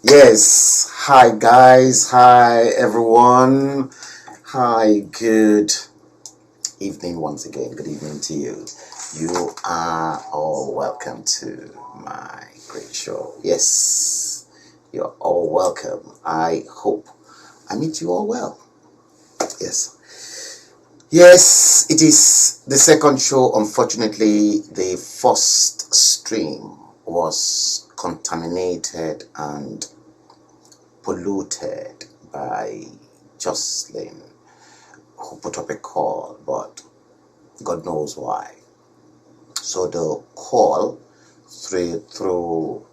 Yes, hi guys, hi everyone, hi, good evening once again, good evening to you. You are all welcome to my great show. Yes, you're all welcome. I hope I meet you all well. Yes, it is the second show. Unfortunately, the first stream was contaminated and polluted by Jocelyn, who put up a call, but God knows why. So the call through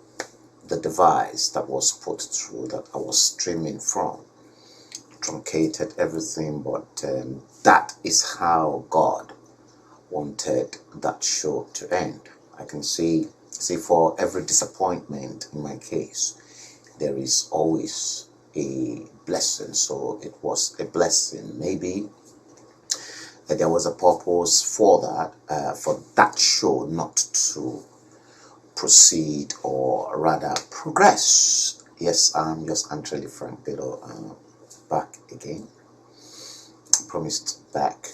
the device that was put through that I was streaming from truncated everything, but that is how God wanted that show to end. I can see for every disappointment in my case, there is always a blessing. So it was a blessing. Maybe there was a purpose for that show not to proceed, or rather progress. Yes, I'm just Anthony Frank Bello, back again. Promised back.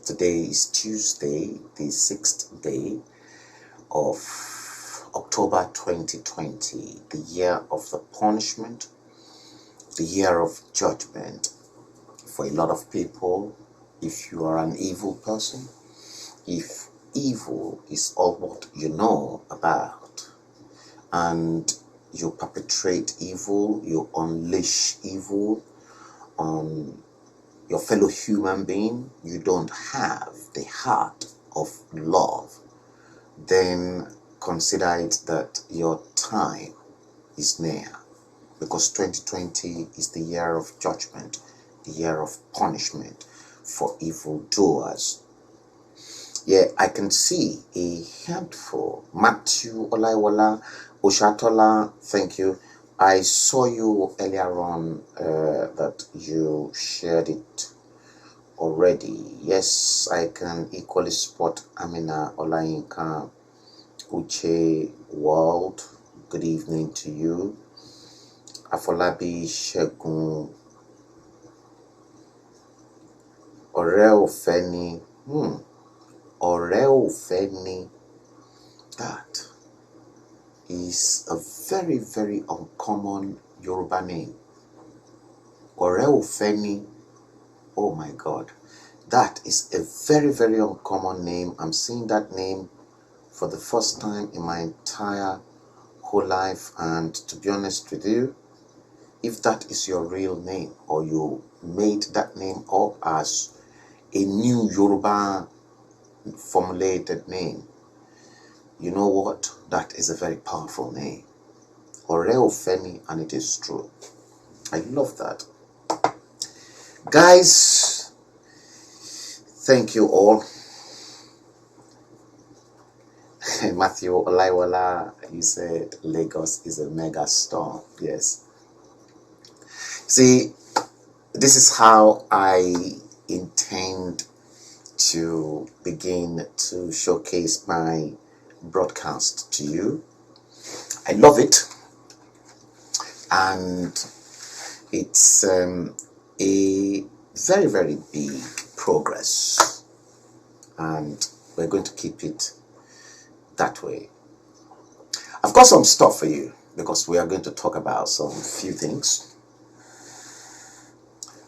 Today is Tuesday, the 6th day of October 2020, the year of the punishment, the year of judgment. For a lot of people, if you are an evil person, if evil is all what you know about, and you perpetrate evil, you unleash evil on your fellow human being, you don't have the heart of love, then consider it that your time is near, because 2020 is the year of judgment, the year of punishment for evildoers. Yeah, I can see a handful. Matthew Olaiwola Oshatola, thank you. I saw you earlier on that you shared it already. Yes, I can equally support Amina Olayinka Uche World. Good evening to you. Afolabi Shegun Oreo Feni. Oreo Feni. That is a very, very uncommon Yoruba name. Oreo Feni. Oh my God. That is a very, very uncommon name. I'm seeing that name for the first time in my entire whole life. And to be honest with you, if that is your real name, or you made that name up as a new Yoruba formulated name, you know what? That is a very powerful name. Oreo Femi, and it is true. I love that. Guys, thank you all. Matthew Olaiwola, you said Lagos is a mega storm. Yes. See, this is how I intend to begin to showcase my broadcast to you. I love it, and it's a very, very big progress, and we're going to keep it that way. I've got some stuff for you, because we are going to talk about some few things.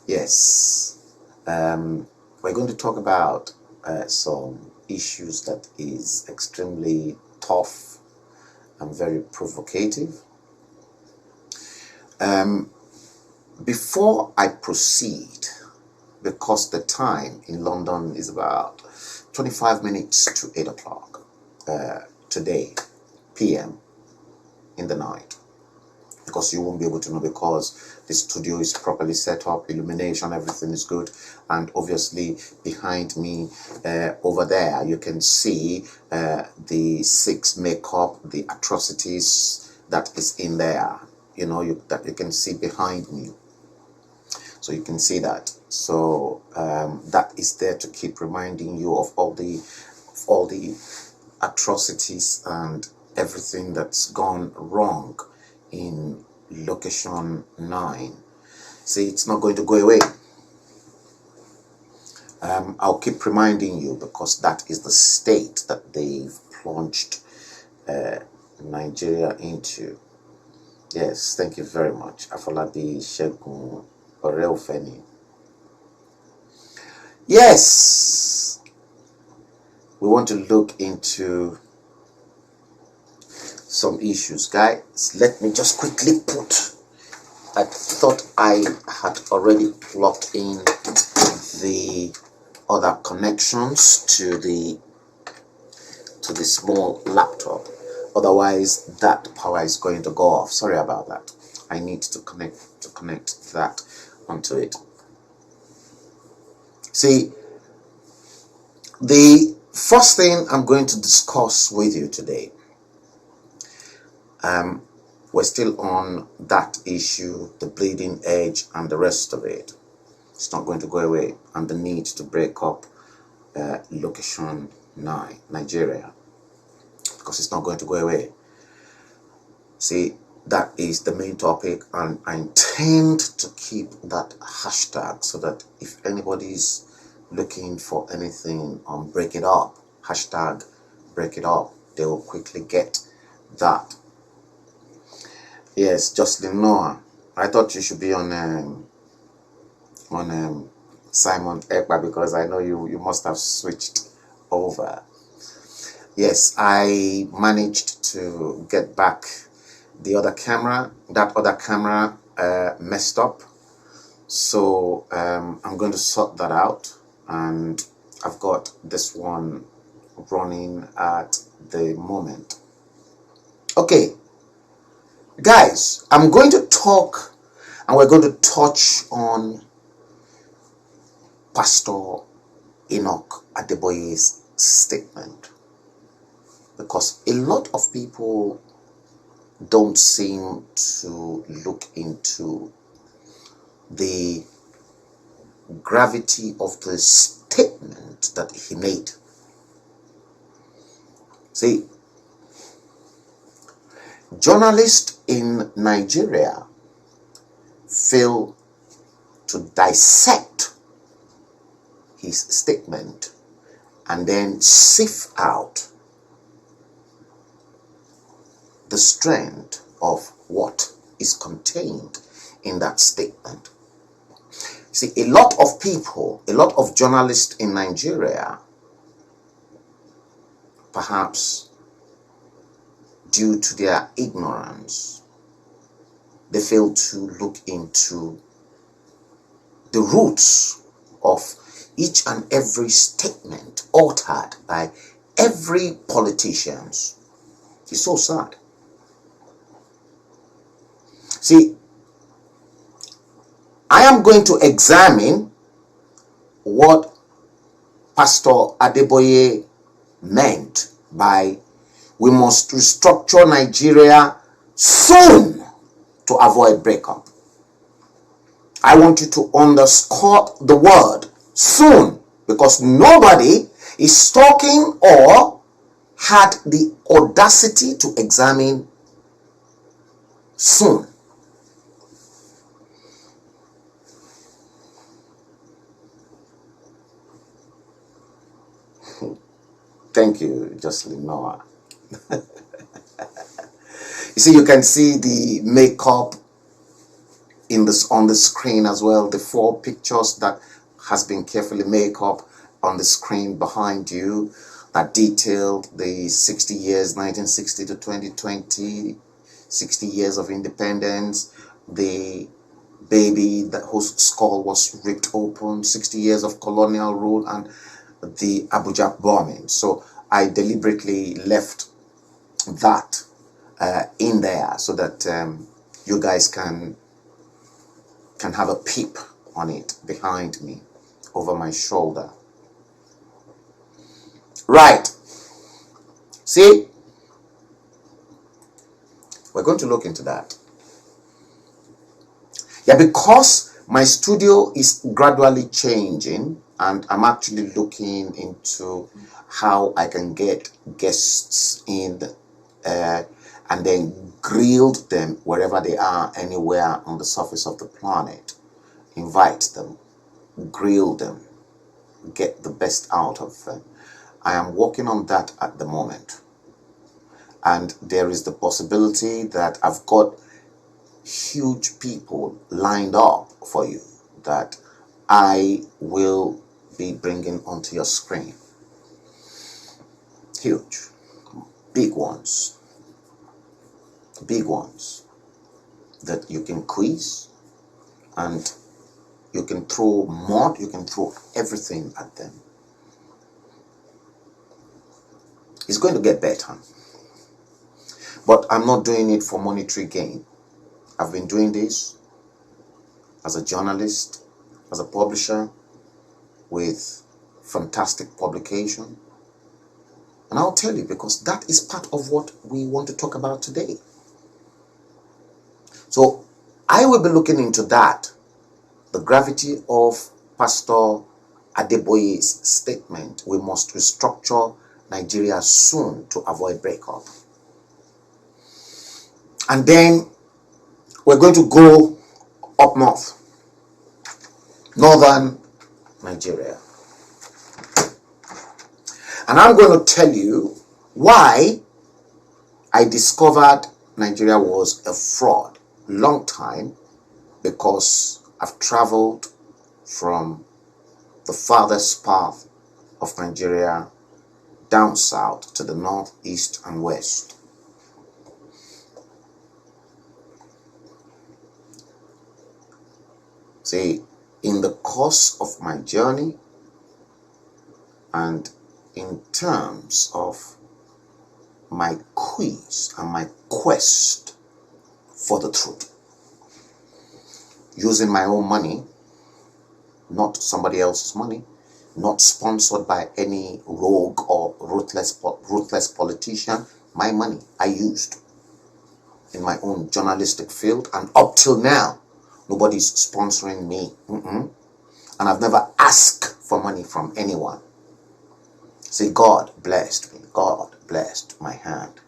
Yes, we're going to talk about some issues that is extremely tough and very provocative. Before I proceed, because the time in London is about 25 minutes to 8 o'clock today, PM, in the night, because you won't be able to know, because the studio is properly set up, illumination, everything is good, and obviously behind me over there you can see the 6 makeup, the atrocities that is in there, you know, that you can see behind me. So you can see that. So that is there to keep reminding you of all the atrocities and everything that's gone wrong in location 9. See, it's not going to go away. I'll keep reminding you, because that is the state that they've plunged Nigeria into. Yes, thank you very much. Afolabi Shegun Oreofeni. Yes, we want to look into some issues, guys. Let me just quickly put, I thought I had already plugged in the other connections to the small laptop, Otherwise, that power is going to go off. Sorry about that. I need to connect that onto it. See, the first thing I'm going to discuss with you today, we're still on that issue, the bleeding edge and the rest of it. It's not going to go away, and the need to break up location 9, Nigeria, because it's not going to go away. See, that is the main topic, and I intend to keep that hashtag so that if anybody's looking for anything on break it up, hashtag break it up, they will quickly get that. Yes, Jocelyn Noah, I thought you should be on Simon Ekpa, because I know you must have switched over. Yes, I managed to get back the other camera. That other camera messed up, so I'm going to sort that out, and I've got this one running at the moment. Okay, guys, I'm going to talk, and we're going to touch on Pastor Enoch Adeboye's statement, because a lot of people don't seem to look into the gravity of the statement that he made. See, journalists in Nigeria fail to dissect his statement and then sift out the strength of what is contained in that statement. See, a lot of people, a lot of journalists in Nigeria, perhaps due to their ignorance, they fail to look into the roots of each and every statement uttered by every politician. It's so sad. See, I am going to examine what Pastor Adeboye meant by we must restructure Nigeria soon to avoid breakup. I want you to underscore the word soon, because nobody is talking or had the audacity to examine soon. Thank you, Jocelyn Noah. You see, you can see the makeup on the screen as well. The 4 pictures that has been carefully made up on the screen behind you that detailed the 60 years, 1960 to 2020, 60 years of independence, the baby whose skull was ripped open, 60 years of colonial rule, and the Abuja bombing. So I deliberately left that in there so that you guys can have a peep on it behind me, over my shoulder. Right. See, we're going to look into that. Yeah, because my studio is gradually changing, and I'm actually looking into how I can get guests in and then grilled them wherever they are, anywhere on the surface of the planet. Invite them, grill them, get the best out of them. I am working on that at the moment, and there is the possibility that I've got huge people lined up for you that I will be bringing onto your screen. Huge, big ones that you can quiz, and you can throw mud, you can throw everything at them. It's going to get better. But I'm not doing it for monetary gain. I've been doing this as a journalist, as a publisher, with fantastic publication. And I'll tell you, because that is part of what we want to talk about today. So I will be looking into that, the gravity of Pastor Adeboye's statement, we must restructure Nigeria soon to avoid breakup. And then we're going to go up north, northern Nigeria. And I'm going to tell you why I discovered Nigeria was a fraud long time, because I've traveled from the farthest part of Nigeria down south to the north, east, and west. See, in the course of my journey and in terms of my quiz and my quest for the truth, using my own money, not somebody else's money, not sponsored by any rogue or ruthless politician, my money I used in my own journalistic field, and up till now, nobody's sponsoring me. And I've never asked for money from anyone. See, God blessed me. God blessed my hand.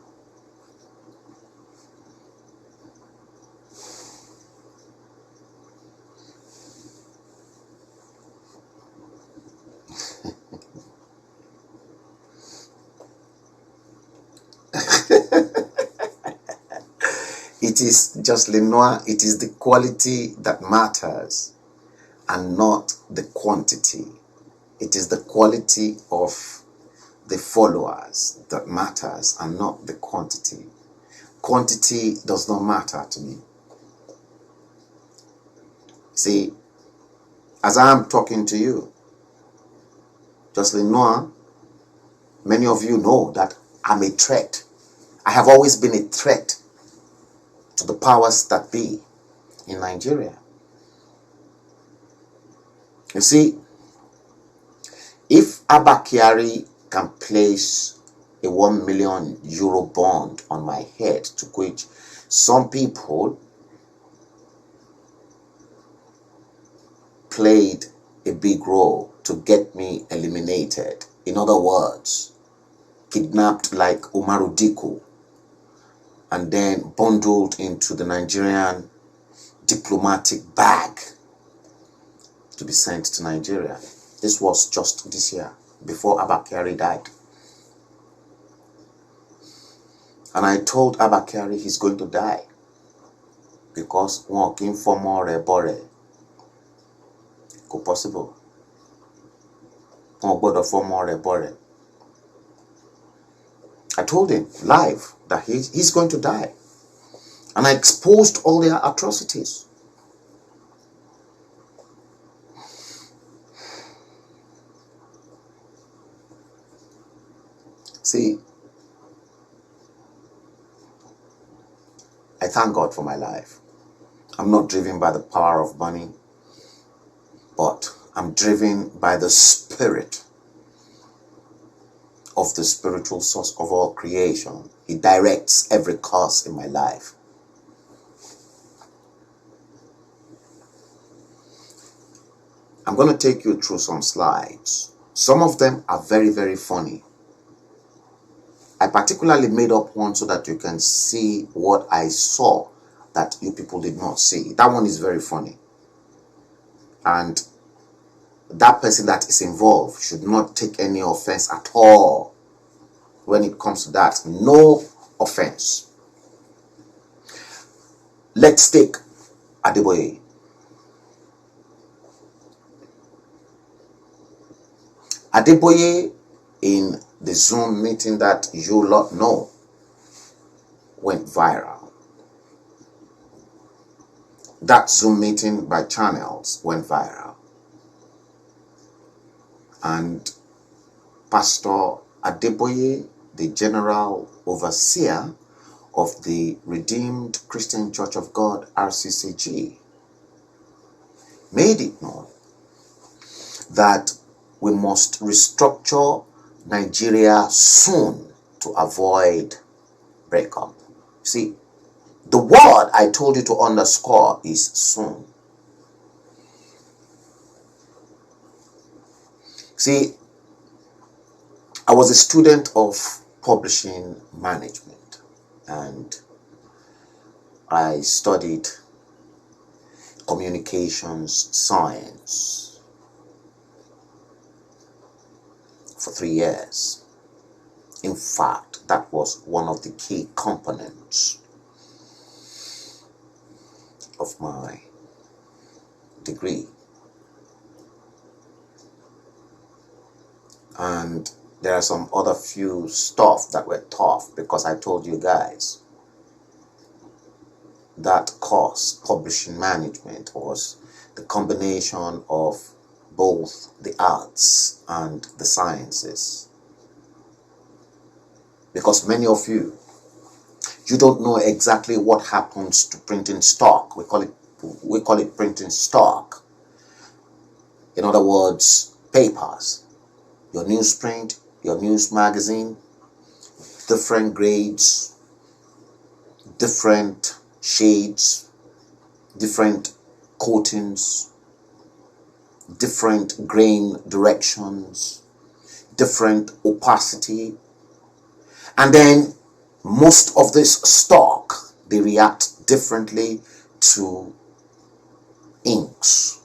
It is just Lenoir, it is the quality that matters and not the quantity. It is the quality of the followers that matters and not the quantity. Quantity does not matter to me. See, as I am talking to you, Jocelyn Noah, many of you know that I'm a threat. I have always been a threat to the powers that be in Nigeria. You see, if Abba Kyari can place a €1 million bond on my head, to which some people played a big role to get me eliminated, in other words, kidnapped like Umaru Diko, and then bundled into the Nigerian diplomatic bag to be sent to Nigeria. This was just this year, before Abba Kyari died. And I told Abba Kyari he's going to die because walking for more bore go possible. For more bore. I told him live that he's going to die. And I exposed all their atrocities. See, I thank God for my life. I'm not driven by the power of money, but I'm driven by the spirit of the spiritual source of all creation. He directs every course in my life. I'm going to take you through some slides. Some of them are very, very funny. I particularly made up one so that you can see what I saw that you people did not see. That one is very funny. And that person that is involved should not take any offense at all when it comes to that. No offense. Let's take Adeboye. Adeboye, in the Zoom meeting that you lot know, went viral. That Zoom meeting by channels went viral. And Pastor Adeboye, the general overseer of the Redeemed Christian Church of God, RCCG, made it known that we must restructure Nigeria soon to avoid breakup. See, the word I told you to underscore is soon. See, I was a student of publishing management and I studied communications science for 3 years. In fact, that was one of the key components of my degree. And there are some other few stuff that were tough because I told you guys that course, publishing management, was the combination of both the arts and the sciences. Because many of you don't know exactly what happens to printing stock. We call it printing stock. In other words, papers. Your newsprint, your news magazine, different grades, different shades, different coatings, different grain directions, different opacity. And then most of this stock, they react differently to inks.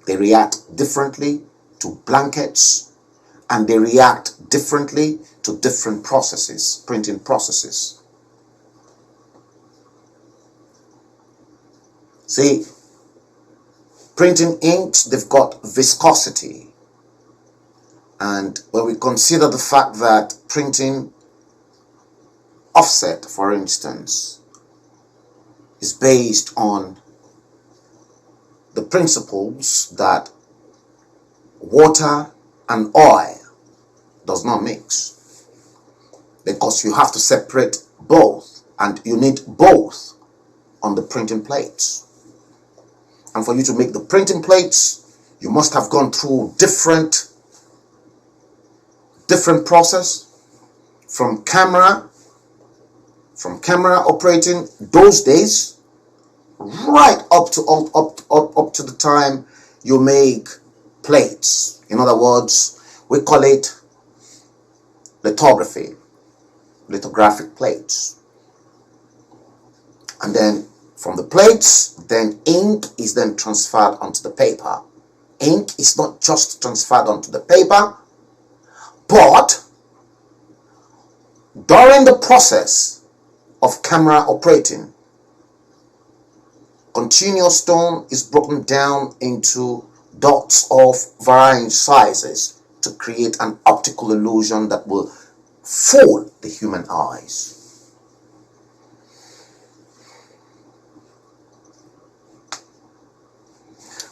They react differently to blankets. And they react differently to different processes, printing processes. See, printing inks, they've got viscosity. And when we consider the fact that printing offset, for instance, is based on the principles that water and oil does not mix, because you have to separate both, and you need both on the printing plates. And for you to make the printing plates, you must have gone through different process from camera operating those days right up to the time you make plates. In other words, we call it lithographic plates. And then from the plates, then ink is then transferred onto the paper. Ink is not just transferred onto the paper, but during the process of camera operating, continuous tone is broken down into dots of varying sizes to create an optical illusion that will fool the human eyes.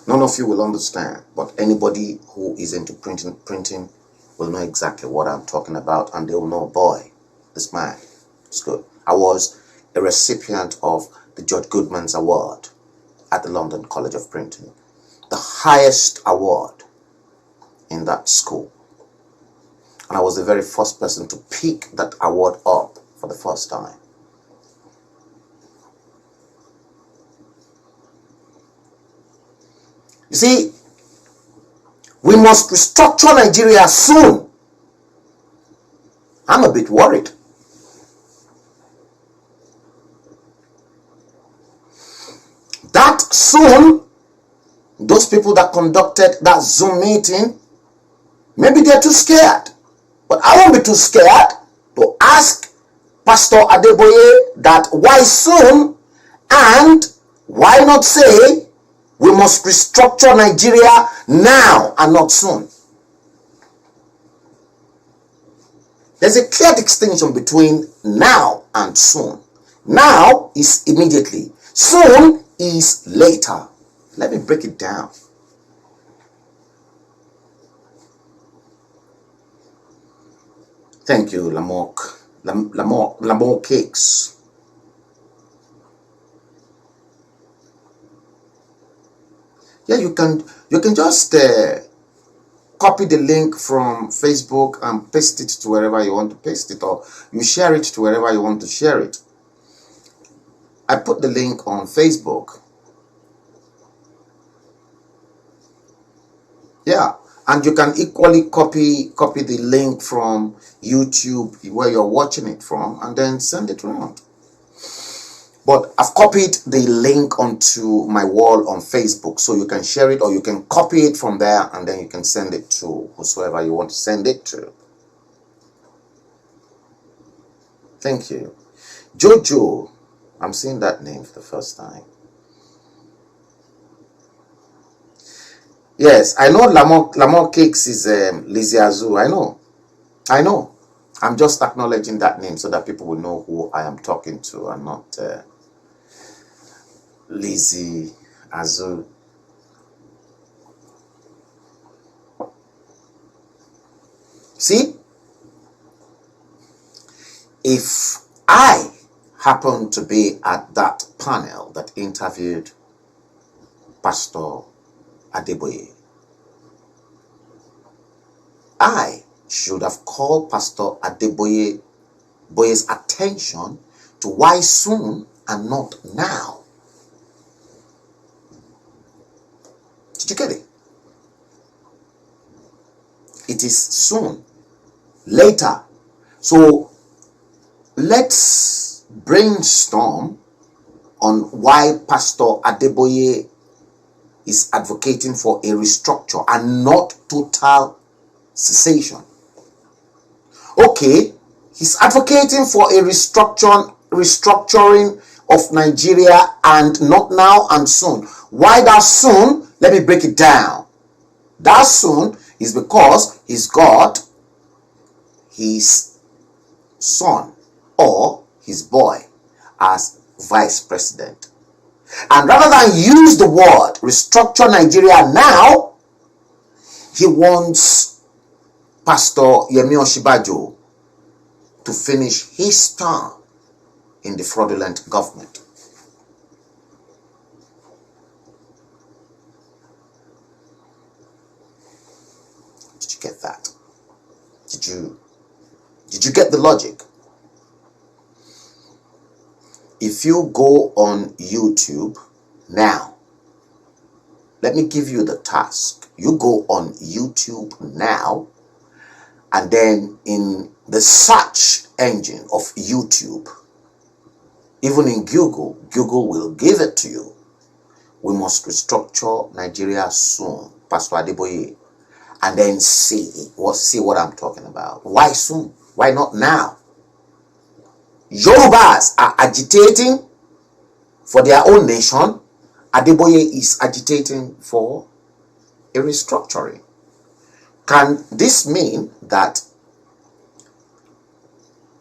None of you will understand, but anybody who is into printing will know exactly what I'm talking about, and they'll know, boy, this man is good. I was a recipient of the George Goodman's Award at the London College of Printing, the highest award in that school. And I was the very first person to pick that award up for the first time. You see, we must restructure Nigeria soon. I'm a bit worried. That soon, those people that conducted that Zoom meeting, maybe they're too scared. But I won't be too scared to ask Pastor Adeboye that why soon, and why not say we must restructure Nigeria now and not soon. There's a clear distinction between now and soon. Now is immediately. Soon is later. Let me break it down. Thank you, Lamok Cakes. Yeah, you can just copy the link from Facebook and paste it to wherever you want to paste it, or you share it to wherever you want to share it. I put the link on Facebook. Yeah, and you can equally copy the link from YouTube where you're watching it from, and then send it around. But I've copied the link onto my wall on Facebook, so you can share it, or you can copy it from there and then you can send it to whosoever you want to send it to. Thank you. Jojo, I'm seeing that name for the first time. Yes, I know Lamont Cakes is Lizzie Azu. I know. I'm just acknowledging that name so that people will know who I am talking to and not Lizzie Azu. See, if I happen to be at that panel that interviewed Pastor Adeboye, I should have called Pastor Adeboye's attention to why soon and not now. Did you get it? It is soon, later. So let's brainstorm on why Pastor Adeboye is advocating for a restructure and not total cessation. Okay, he's advocating for a restructuring of Nigeria and not now and soon. Why that soon? Let me break it down. That soon is because he's got his son or his boy as vice president. And rather than use the word restructure Nigeria now, he wants Pastor Yemi Oshibajo to finish his term in the fraudulent government. Did you get that? Did you get the logic? If you go on YouTube now, let me give you the task. You go on YouTube now, and then in the search engine of YouTube, even in Google will give it to you. We must restructure Nigeria soon, Pastor Adeboye, and then see what I'm talking about. Why soon? Why not now? Yorubas are agitating for their own nation. Adeboye is agitating for a restructuring. Can this mean that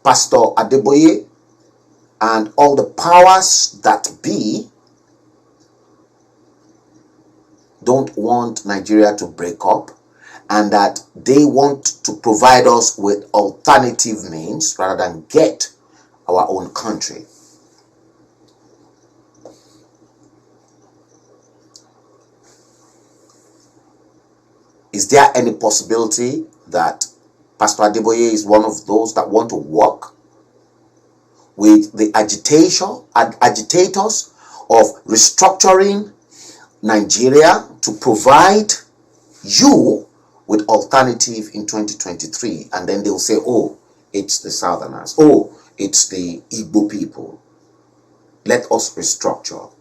Pastor Adeboye and all the powers that be don't want Nigeria to break up, and that they want to provide us with alternative means rather than get our own country? Is there any possibility that Pastor Adeboye is one of those that want to work with the agitators of restructuring Nigeria to provide you with alternative in 2023, and then they'll say, oh, it's the Southerners, oh, it's the Igbo people, let us restructure,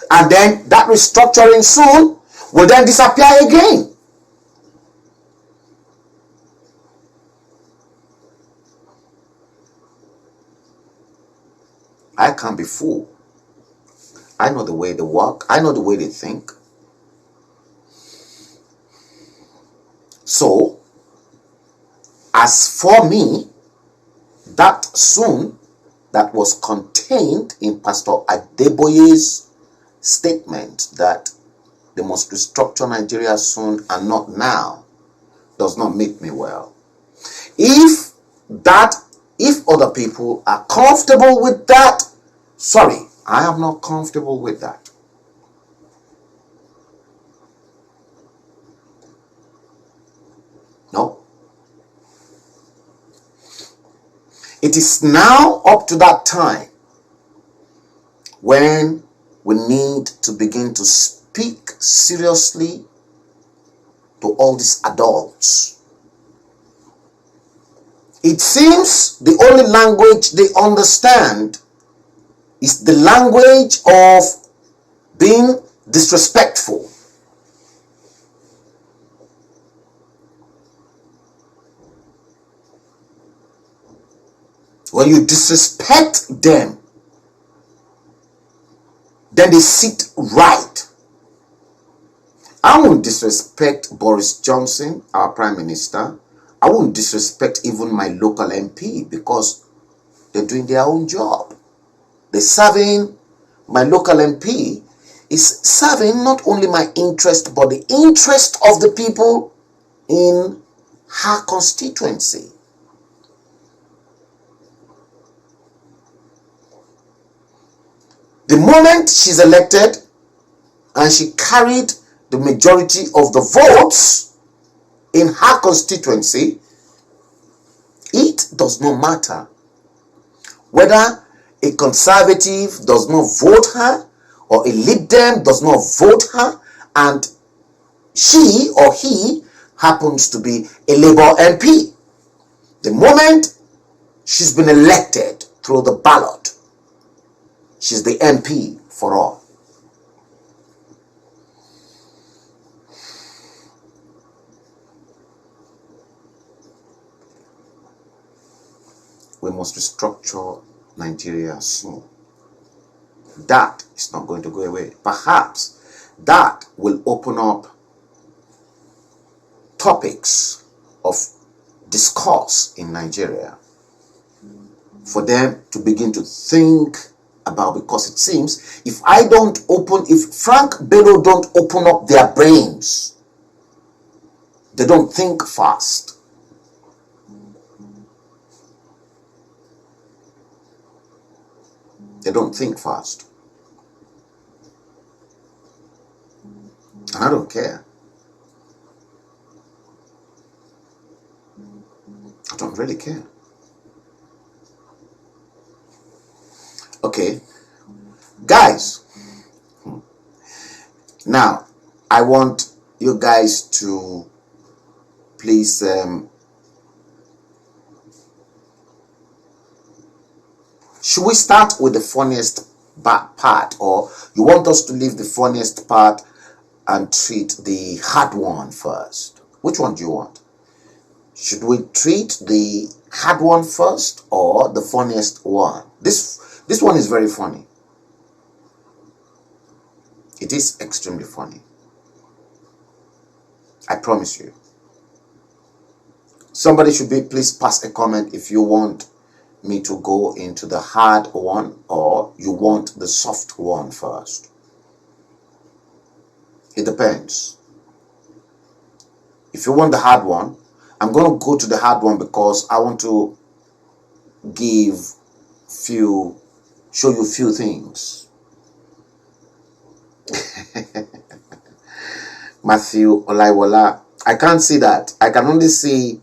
and then that restructuring soon will then disappear again. I can't be fooled. I know the way they work. I know the way they think. So, as for me, that soon that was contained in Pastor Adeboye's statement that they must restructure Nigeria soon and not now does not make me well. If other people are comfortable with that, sorry, I am not comfortable with that. It is now up to that time when we need to begin to speak seriously to all these adults. It seems the only language they understand is the language of being disrespectful. When you disrespect them, then they sit right. I won't disrespect Boris Johnson, our Prime Minister. I won't disrespect even my local MP because they're doing their own job. They're serving, my local MP is serving not only my interest but the interest of the people in her constituency. The moment she's elected and she carried the majority of the votes in her constituency, it does not matter whether a conservative does not vote her or a Lib Dem does not vote her and she or he happens to be a Labour MP. The moment she's been elected through the ballot, she's the MP for all. We must restructure Nigeria soon. That is not going to go away. Perhaps that will open up topics of discourse in Nigeria for them to begin to think about, because it seems if Frank Bello don't open up their brains, they don't think fast. They don't think fast. And I don't care. I don't really care. Okay. Guys. Now, I want you guys to please should we start with the funniest part, or you want us to leave the funniest part and treat the hard one first? Which one do you want? Should we treat the hard one first or the funniest one? This one is very funny. It is extremely funny. I promise you. Somebody should please pass a comment if you want me to go into the hard one or you want the soft one first. It depends. If you want the hard one, I'm going to go to the hard one because I want to show you a few things. Matthew Olaiwola, I can't see that. I can only see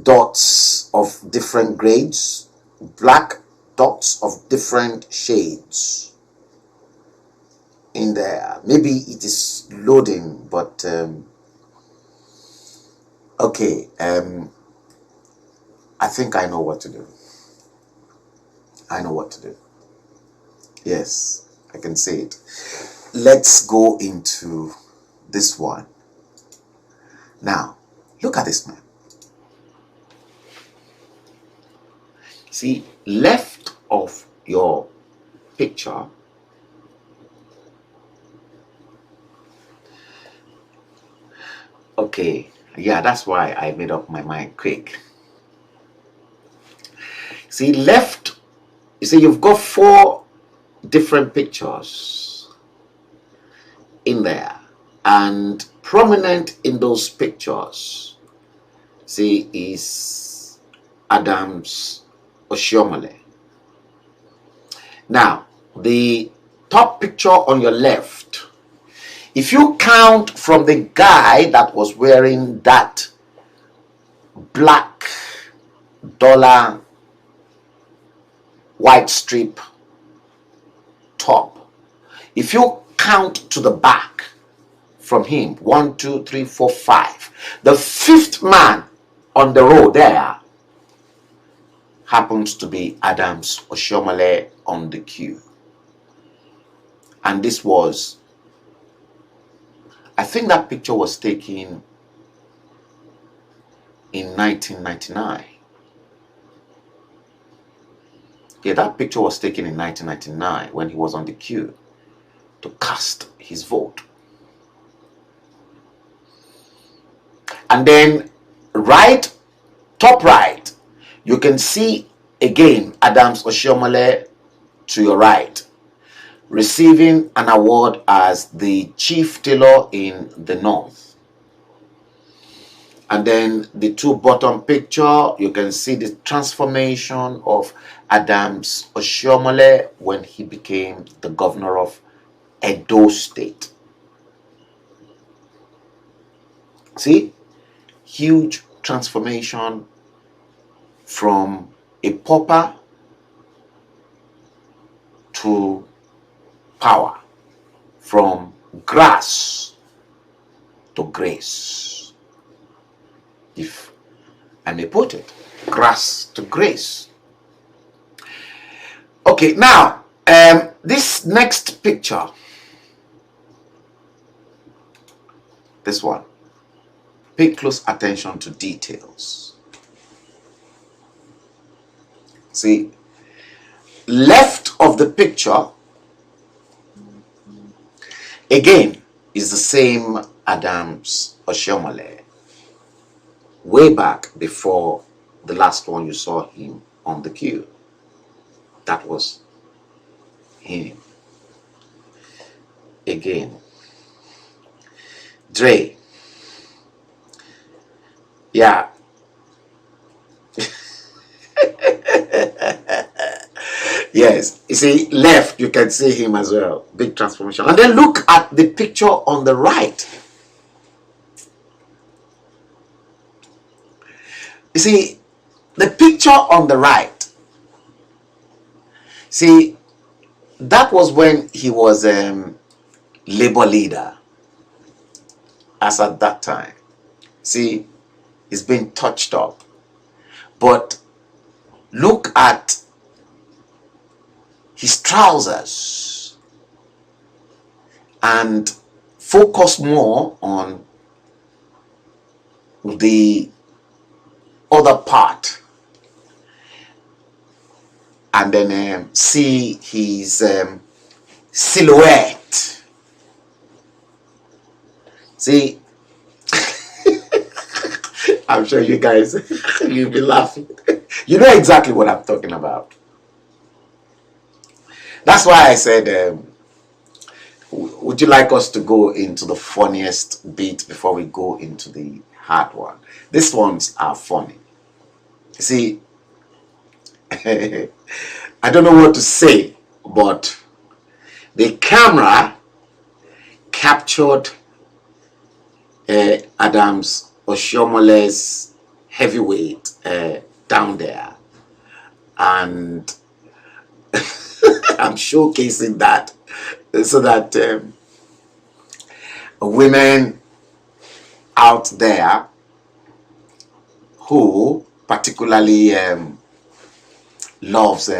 dots of different grades, black dots of different shades in there. Maybe it is loading, but okay, I think I know what to do. I know what to do. Yes, I can see it. Let's go into this one. Now, look at this man. See, left of your picture, okay, yeah, that's why I made up my mind quick. See, left, you see, you've got 4 different pictures in there, and prominent in those pictures, see, is Adams Oshiomhole. Now, the top picture on your left, if you count from the guy that was wearing that black dollar white strip top. If you count to the back from him, 1, 2, 3, 4, 5, the fifth man on the row there happens to be Adams Oshiomhole on the queue. And this was, I think that picture was taken in 1999. Yeah, that picture was taken in 1999 when he was on the queue to cast his vote. And then top right, you can see again Adams Oshiomhole to your right, receiving an award as the chief tailor in the north. And then the two bottom picture, you can see the transformation of Adams Oshiomhole when he became the governor of Edo State. See, huge transformation from a pauper to power, from grass to grace, if I may put it, grass to grace. Okay, now this next picture, this one, pay close attention to details. See, left of the picture again is the same Adams Oshiomhole, way back before the last one you saw him on the queue. That was him. Again, Dre. Yeah. Yes, you see, left, you can see him as well. Big transformation. And then look at the picture on the right. You see, the picture on the right, see, that was when he was labor leader, as at that time. See, it's been touched up. But look at his trousers and focus more on the other part, and then see his silhouette. See, I'm sure you guys, you'll be laughing. You know exactly what I'm talking about. That's why I said, would you like us to go into the funniest bit before we go into the hard one? These ones are funny. See, I don't know what to say, but the camera captured Adams Oshiomhole's heavyweight down there, and I'm showcasing that so that women out there who particularly loves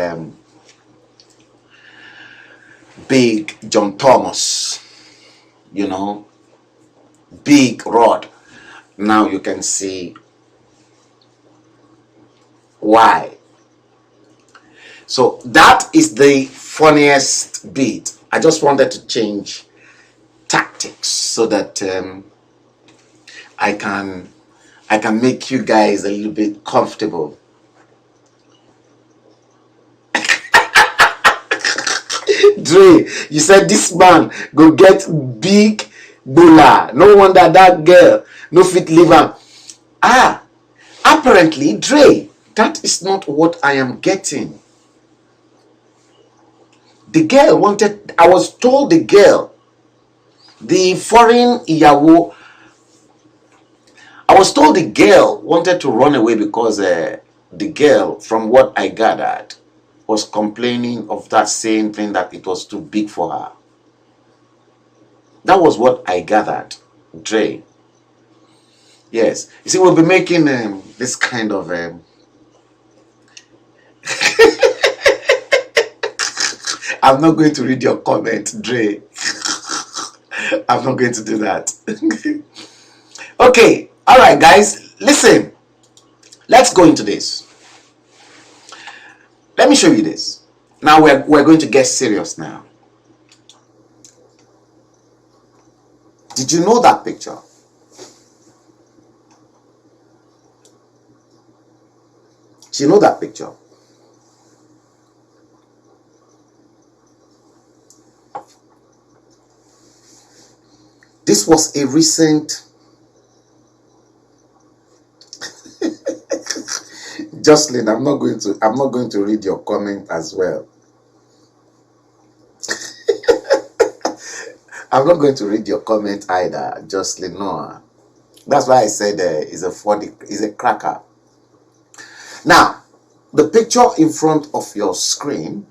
big John Thomas, you know, big rod. Now you can see why. So that is the funniest bit. I just wanted to change tactics so that I can make you guys a little bit comfortable. Dre, you said this man go get big bola. No wonder that girl no fit leave him. Ah, apparently, Dre, that is not what I am getting. The girl wanted, I was told the girl, the foreign Iyawo, I was told the girl wanted to run away because the girl, from what I gathered, was complaining of that same thing, that it was too big for her. That was what I gathered, Dre. Yes. You see, we'll be making this kind of... I'm not going to read your comment, Dre. I'm not going to do that. Okay. All right, guys. Listen. Let's go into this. Let me show you this. Now we're going to get serious now. Did you know that picture? Do you know that picture? This was a recent... Jocelyn, I'm not going to read your comment as well. I'm not going to read your comment either, Jocelyn. No. That's why I said it's a cracker. Now, the picture in front of your screen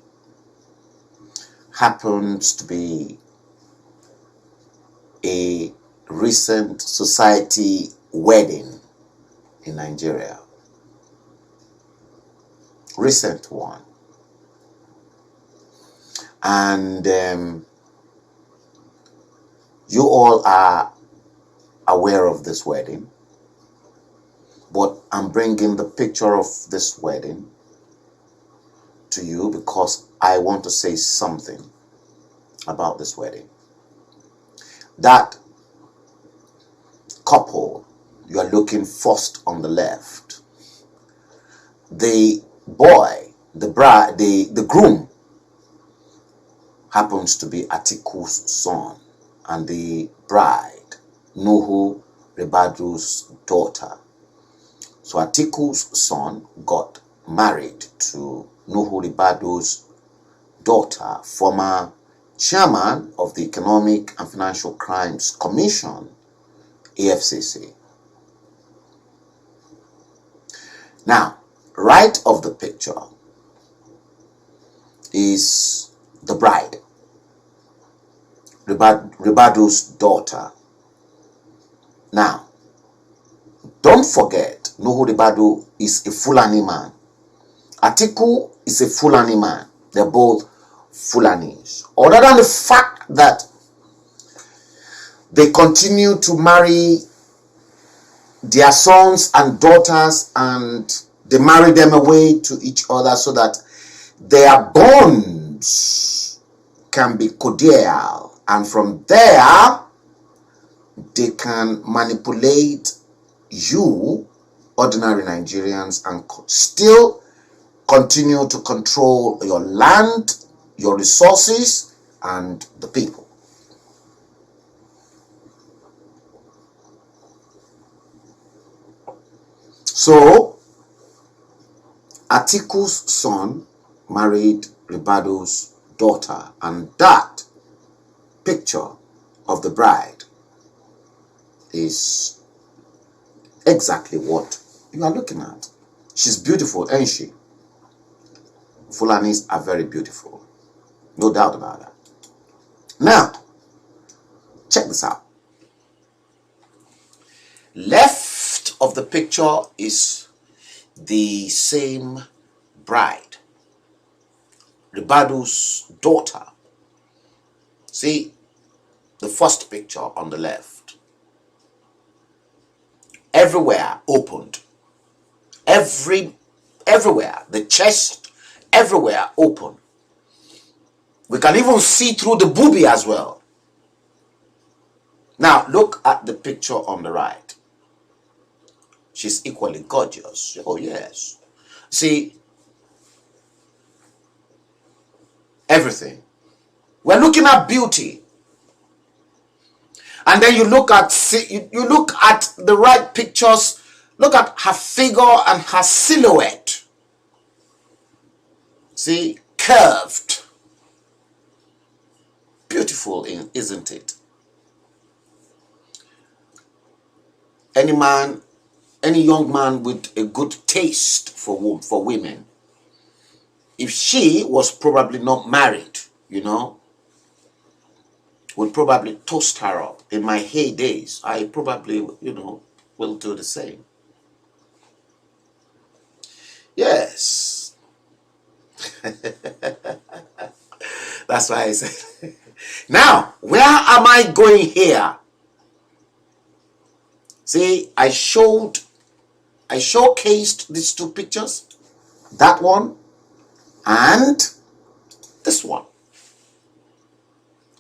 happens to be a recent society wedding in Nigeria. Recent one. And you all are aware of this wedding, but I'm bringing the picture of this wedding to you because I want to say something about this wedding. That couple you are looking first on the left, the boy, the bride, the groom happens to be Atiku's son, and the bride, Nuhu Ribadu's daughter. So Atiku's son got married to Nuhu Ribadu's daughter, former chairman of the Economic and Financial Crimes Commission, EFCC. Now, right of the picture is the bride, Ribadu's daughter. Now, don't forget, Nuhu Ribadu is a Fulani man. Atiku is a Fulani man. They're both Fulanis. Other than the fact that they continue to marry their sons and daughters, and they marry them away to each other so that their bonds can be cordial, and from there they can manipulate you, ordinary Nigerians, and still continue to control your land, your resources, and the people. So, Atiku's son married Ribadu's daughter, and that picture of the bride is exactly what you are looking at. She's beautiful, ain't she? Fulanis are very beautiful. No doubt about that. Now, check this out. Left of the picture is the same bride, Ribadu's daughter. See, the first picture on the left. Everywhere opened. Everywhere. The chest, everywhere open. We can even see through the boobie as well. Now, look at the picture on the right. She's equally gorgeous. Oh, yes. See, everything. We're looking at beauty. And then you look at the right pictures. Look at her figure and her silhouette. See, curved. Beautiful, isn't it? Any young man with a good taste for women if she was probably not married, would probably toast her up. In my heydays, I probably, will do the same. Yes. That's why I said. Now, where am I going here? See, I showcased these two pictures. That one and this one.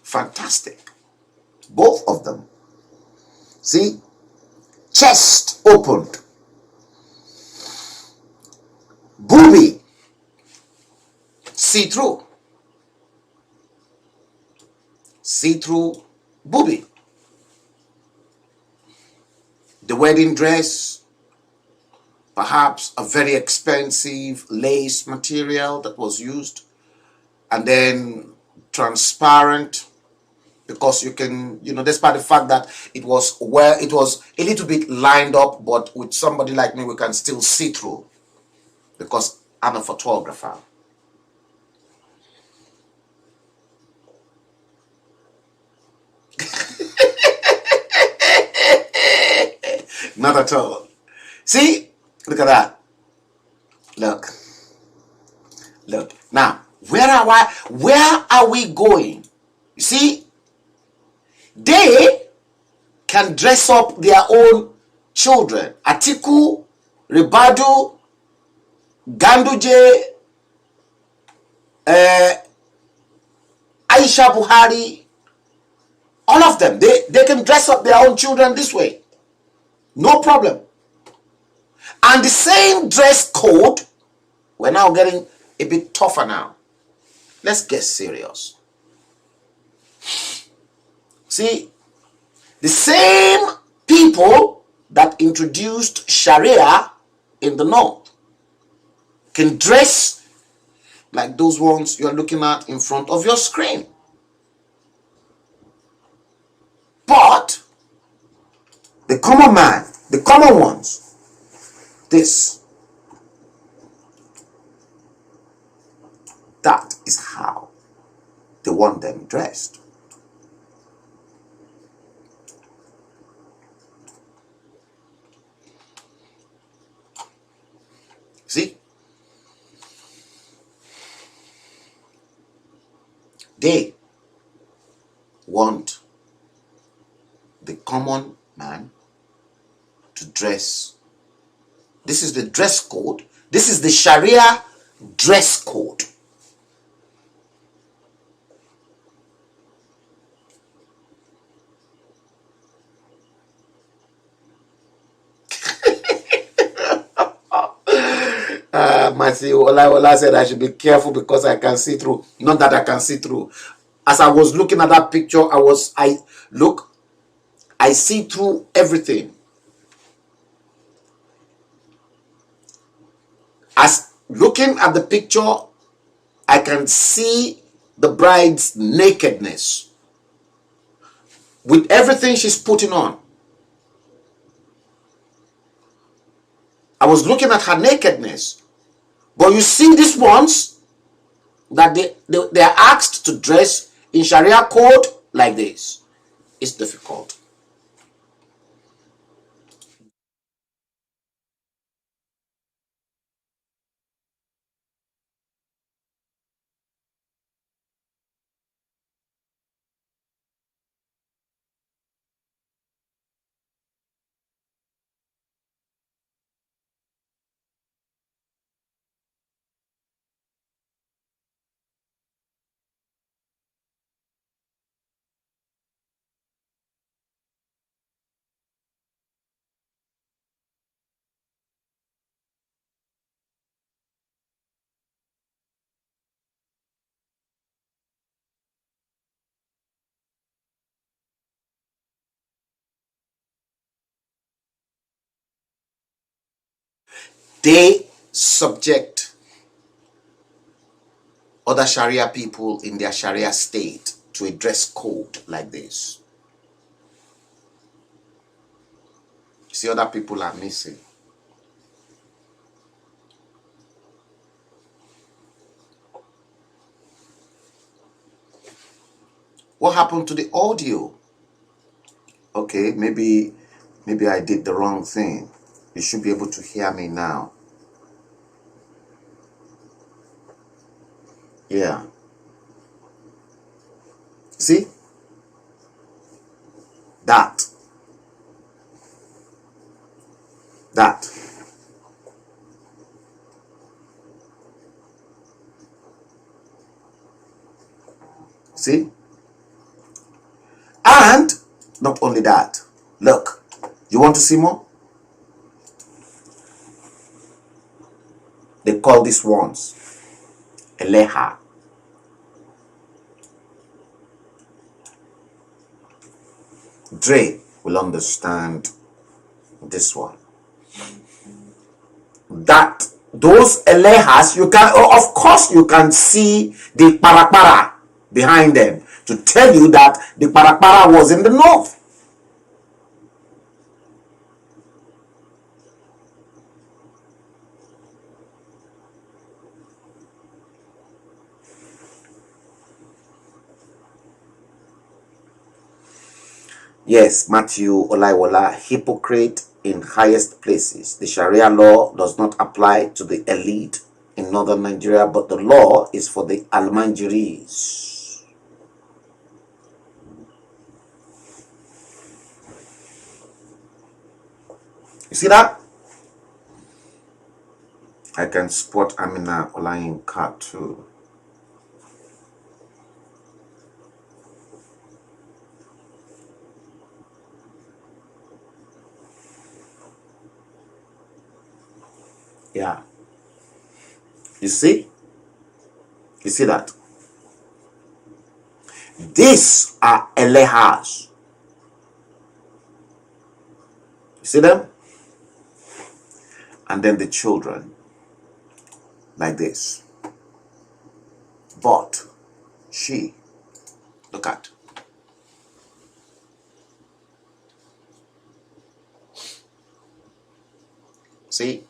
Fantastic. Both of them. See, chest opened. Booby. See-through. See-through booby. The wedding dress, perhaps a very expensive lace material that was used, and then transparent, because you can, despite the fact that it was a little bit lined up, but with somebody like me, we can still see through, because I'm a photographer. Not at all. See, look at that. Look. Now, where are we going? You see, they can dress up their own children. Atiku, Ribadu, Ganduje, Aisha Buhari, all of them, they can dress up their own children this way. No problem. And the same dress code, we're now getting a bit tougher now. Let's get serious. See, the same people that introduced Sharia in the north can dress like those ones you're looking at in front of your screen. But the common man, the common ones, that is how they want them dressed. See? They want the common man to dress. This is the dress code. This is the Sharia dress code. Matthew Olawola said I should be careful because I can see through. Not that I can see through. As I was looking at that picture, I see through everything. As looking at the picture, I can see the bride's nakedness with everything she's putting on. I was looking at her nakedness. But you see these ones that they are asked to dress in Sharia code like this. It's difficult. They subject other Sharia people in their Sharia state to a dress code like this. See, other people are missing. What happened to the audio? Okay, maybe I did the wrong thing. You should be able to hear me now. Yeah. See? That. See? And not only that. Look. You want to see more? They call these ones Eleha. Dre will understand this one. That those Elehas, you can, of course, you can see the Parakpara behind them to tell you that the Parakpara was in the north. Yes, Matthew Olaiwola, hypocrite in highest places. The Sharia law does not apply to the elite in northern Nigeria, but the law is for the Almanjiris. You see that? I can spot Amina Olayinka too. Yeah. You see? You see that? These are Elehas. You see them? And then the children. Like this. But she, look at. See?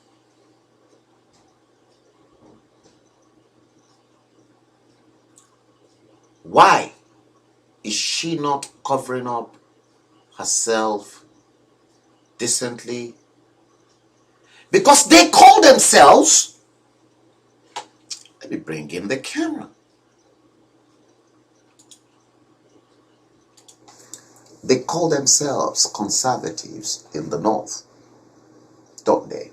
Why is she not covering up herself decently? Because they call themselves, let me bring in the camera. They call themselves conservatives in the north, don't they?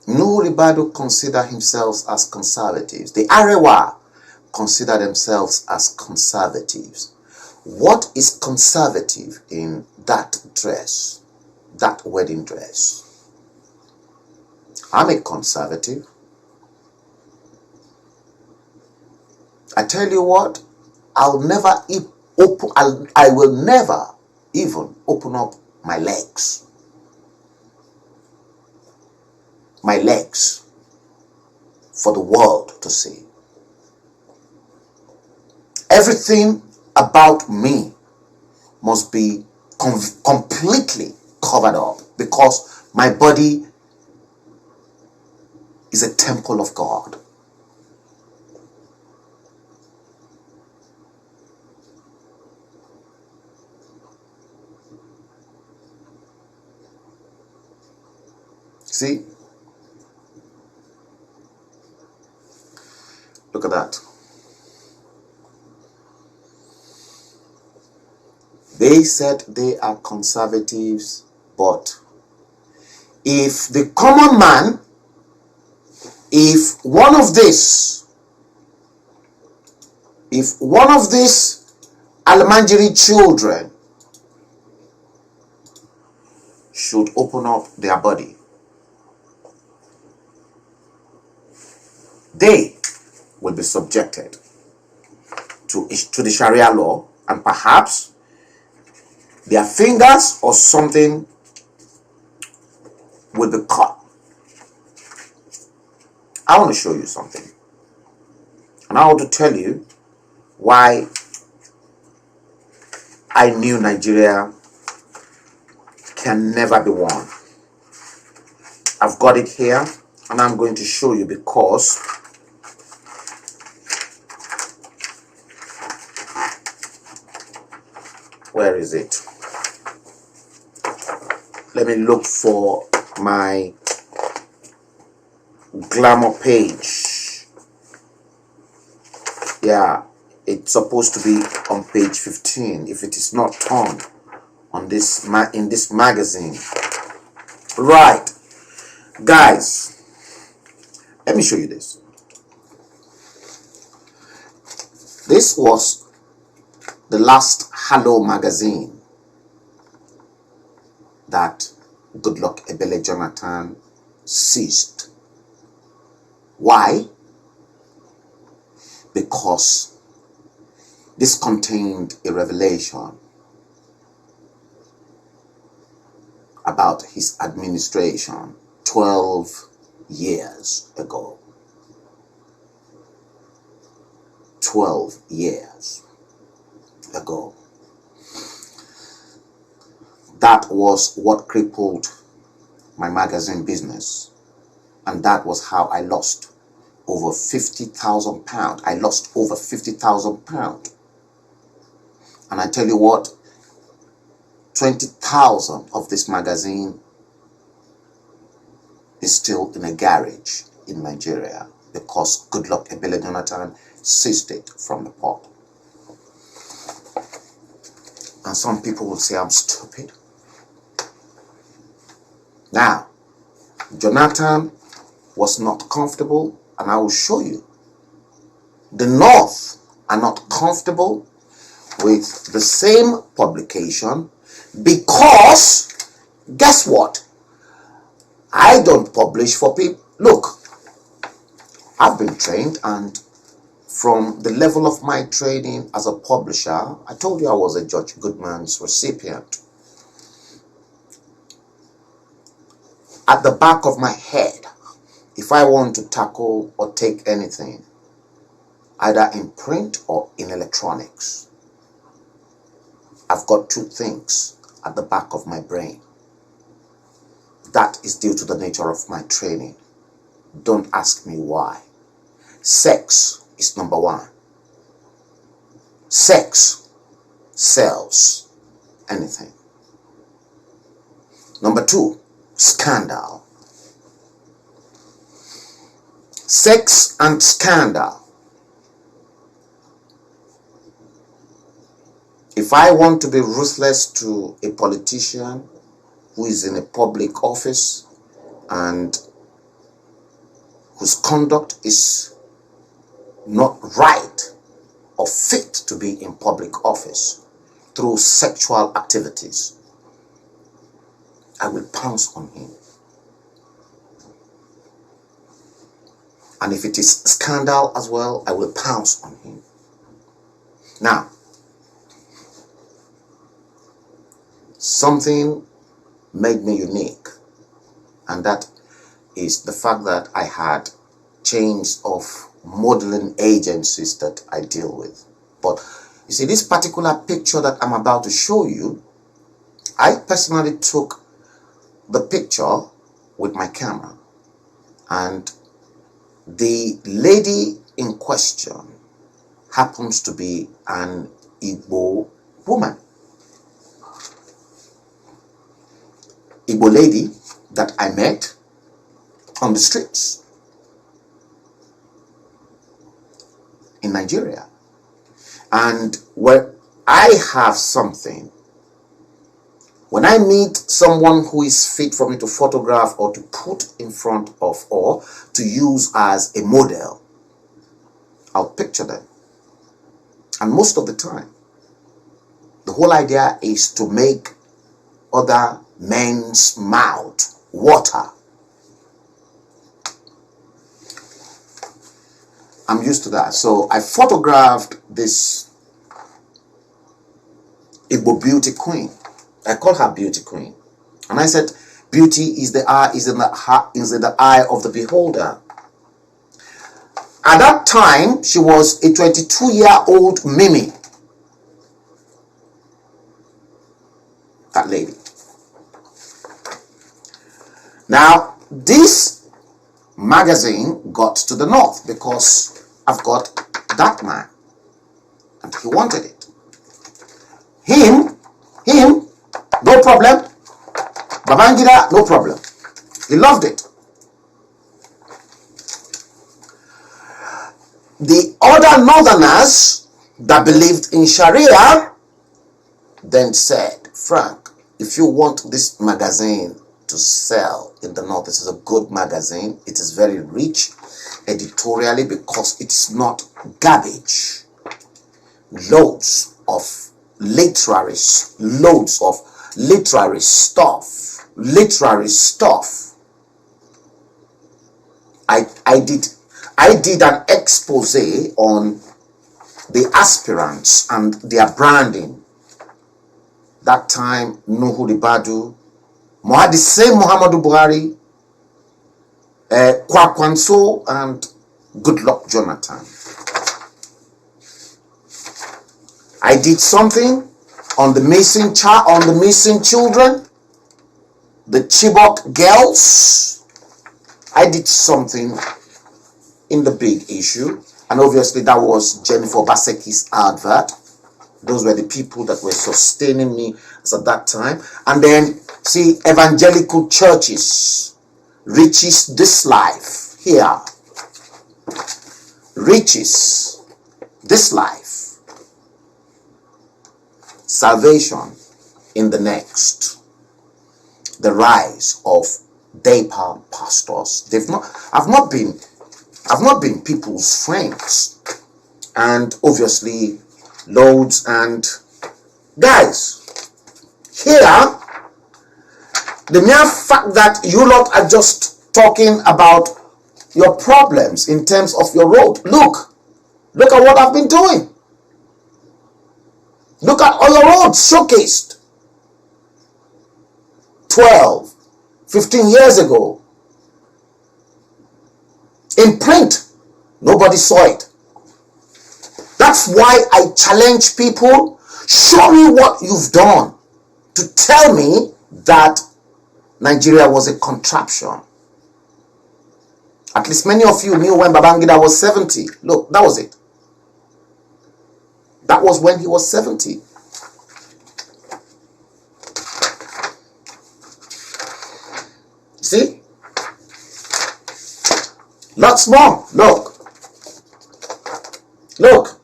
No, the Bible consider themselves as conservatives. The Arewa consider themselves as conservatives. What is conservative in that dress, that wedding dress? I'm a conservative. I tell you what, I will never even open up my legs. My legs for the world to see. Everything about me must be completely covered up because my body is a temple of God. See? Look at that. They said they are conservatives, but if the common man, if one of these Almanjiri children should open up their body, they will be subjected to the Sharia law, and perhaps their fingers or something will be cut. I want to show you something. And I want to tell you why I knew Nigeria can never be won. I've got it here and I'm going to show you because Where is it? Let me look for my glamour page. Yeah, it's supposed to be on page 15 if it is not torn on this in this magazine. Right, guys, let me show you this. This was the last Hello magazine that Goodluck Ebele Jonathan seized. Why? Because this contained a revelation about his administration 12 years ago. 12 years ago. That was what crippled my magazine business, and that was how I lost over 50,000 pounds. I lost over 50,000 pounds. And I tell you what, 20,000 of this magazine is still in a garage in Nigeria because Goodluck Ebele Jonathan seized it from the pot. And some people will say I'm stupid. Now, Jonathan was not comfortable, and I will show you. The North are not comfortable with the same publication because, guess what? I don't publish for people. Look, I've been trained, and from the level of my training as a publisher, I told you I was a Judge Goodman's recipient. At the back of my head, if I want to tackle or take anything, either in print or in electronics, I've got two things at the back of my brain. That is due to the nature of my training. Don't ask me why. Sex is number one. Sex sells anything. Number two, scandal. Sex and scandal. If I want to be ruthless to a politician who is in a public office and whose conduct is not right or fit to be in public office through sexual activities, I will pounce on him. And if it is scandal as well, I will pounce on him. Now, something made me unique, and that is the fact that I had chains of modeling agencies that I deal with. But you see, this particular picture that I'm about to show you, I personally took the picture with my camera, and the lady in question happens to be an Igbo woman. Igbo lady that I met on the streets in Nigeria. And where I have something, when I meet someone who is fit for me to photograph or to put in front of or to use as a model, I'll picture them. And most of the time, the whole idea is to make other men's mouth water. I'm used to that. So I photographed this Igbo beauty queen. I call her beauty queen. And I said, beauty is the eye, is in the eye of the beholder. At that time, she was a 22-year-old Mimi. That lady. Now, this magazine got to the North because I've got that man, and he wanted it. Him problem. Babangida, no problem. He loved it. The other northerners that believed in Sharia then said, Frank, if you want this magazine to sell in the north, this is a good magazine. It is very rich editorially because it's not garbage. Loads of literary stuff. I did an expose on the aspirants and their branding. That time, Nuhu Ribadu, the same Muhammadu Buhari, Kwakwanso, and Goodluck Jonathan. I did something on the missing children, the Chibok girls. I did something in the big issue, and obviously that was Jennifer Baseki's advert. Those were the people that were sustaining me as at that time. And then, see, evangelical churches, riches this life here, riches this life, salvation in the next, the rise of Daypalm pastors. I've not been people's friends, and obviously loads and guys here. The mere fact that you lot are just talking about your problems in terms of your road. Look at what I've been doing. Look at all your roads showcased 12, 15 years ago. In print, nobody saw it. That's why I challenge people. Show me what you've done to tell me that Nigeria was a contraption. At least many of you knew when Babangida was 70. Look, that was it. That was when he was 70. See? Lots more. Look.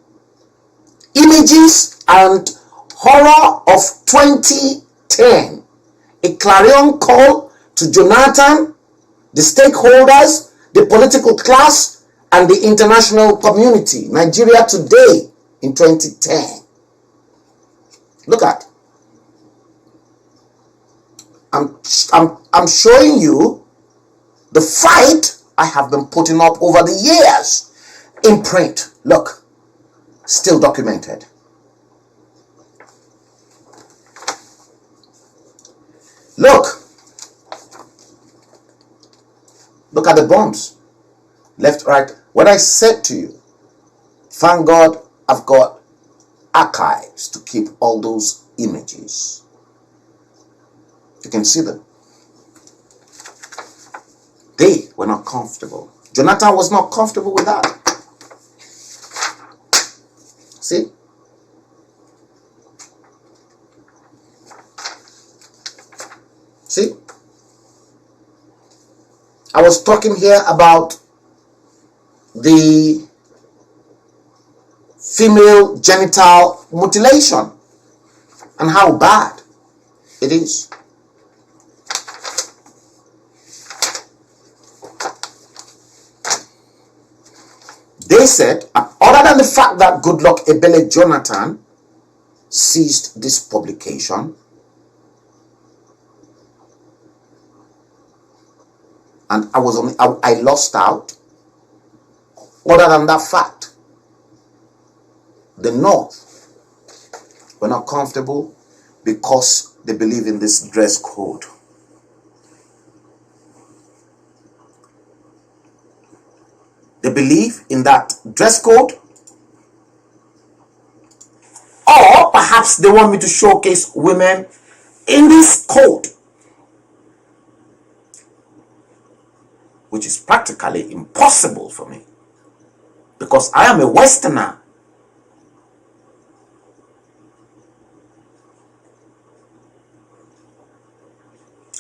Images and horror of 2010. A clarion call to Jonathan, the stakeholders, the political class, and the international community. Nigeria today in 2010. Look at. I'm showing you the fight I have been putting up over the years in print. Look, still documented. Look at the bombs. Left, right. What I said to you, thank God I've got archives to keep all those images. You can see them. They were not comfortable. Jonathan was not comfortable with that. See? See? I was talking here about the female genital mutilation and how bad it is. They said, other than the fact that Goodluck Ebele Jonathan seized this publication, and I lost out. Other than that fact, the North were not comfortable because they believe in this dress code. They believe in that dress code, or perhaps they want me to showcase women in this code, which is practically impossible for me because I am a Westerner.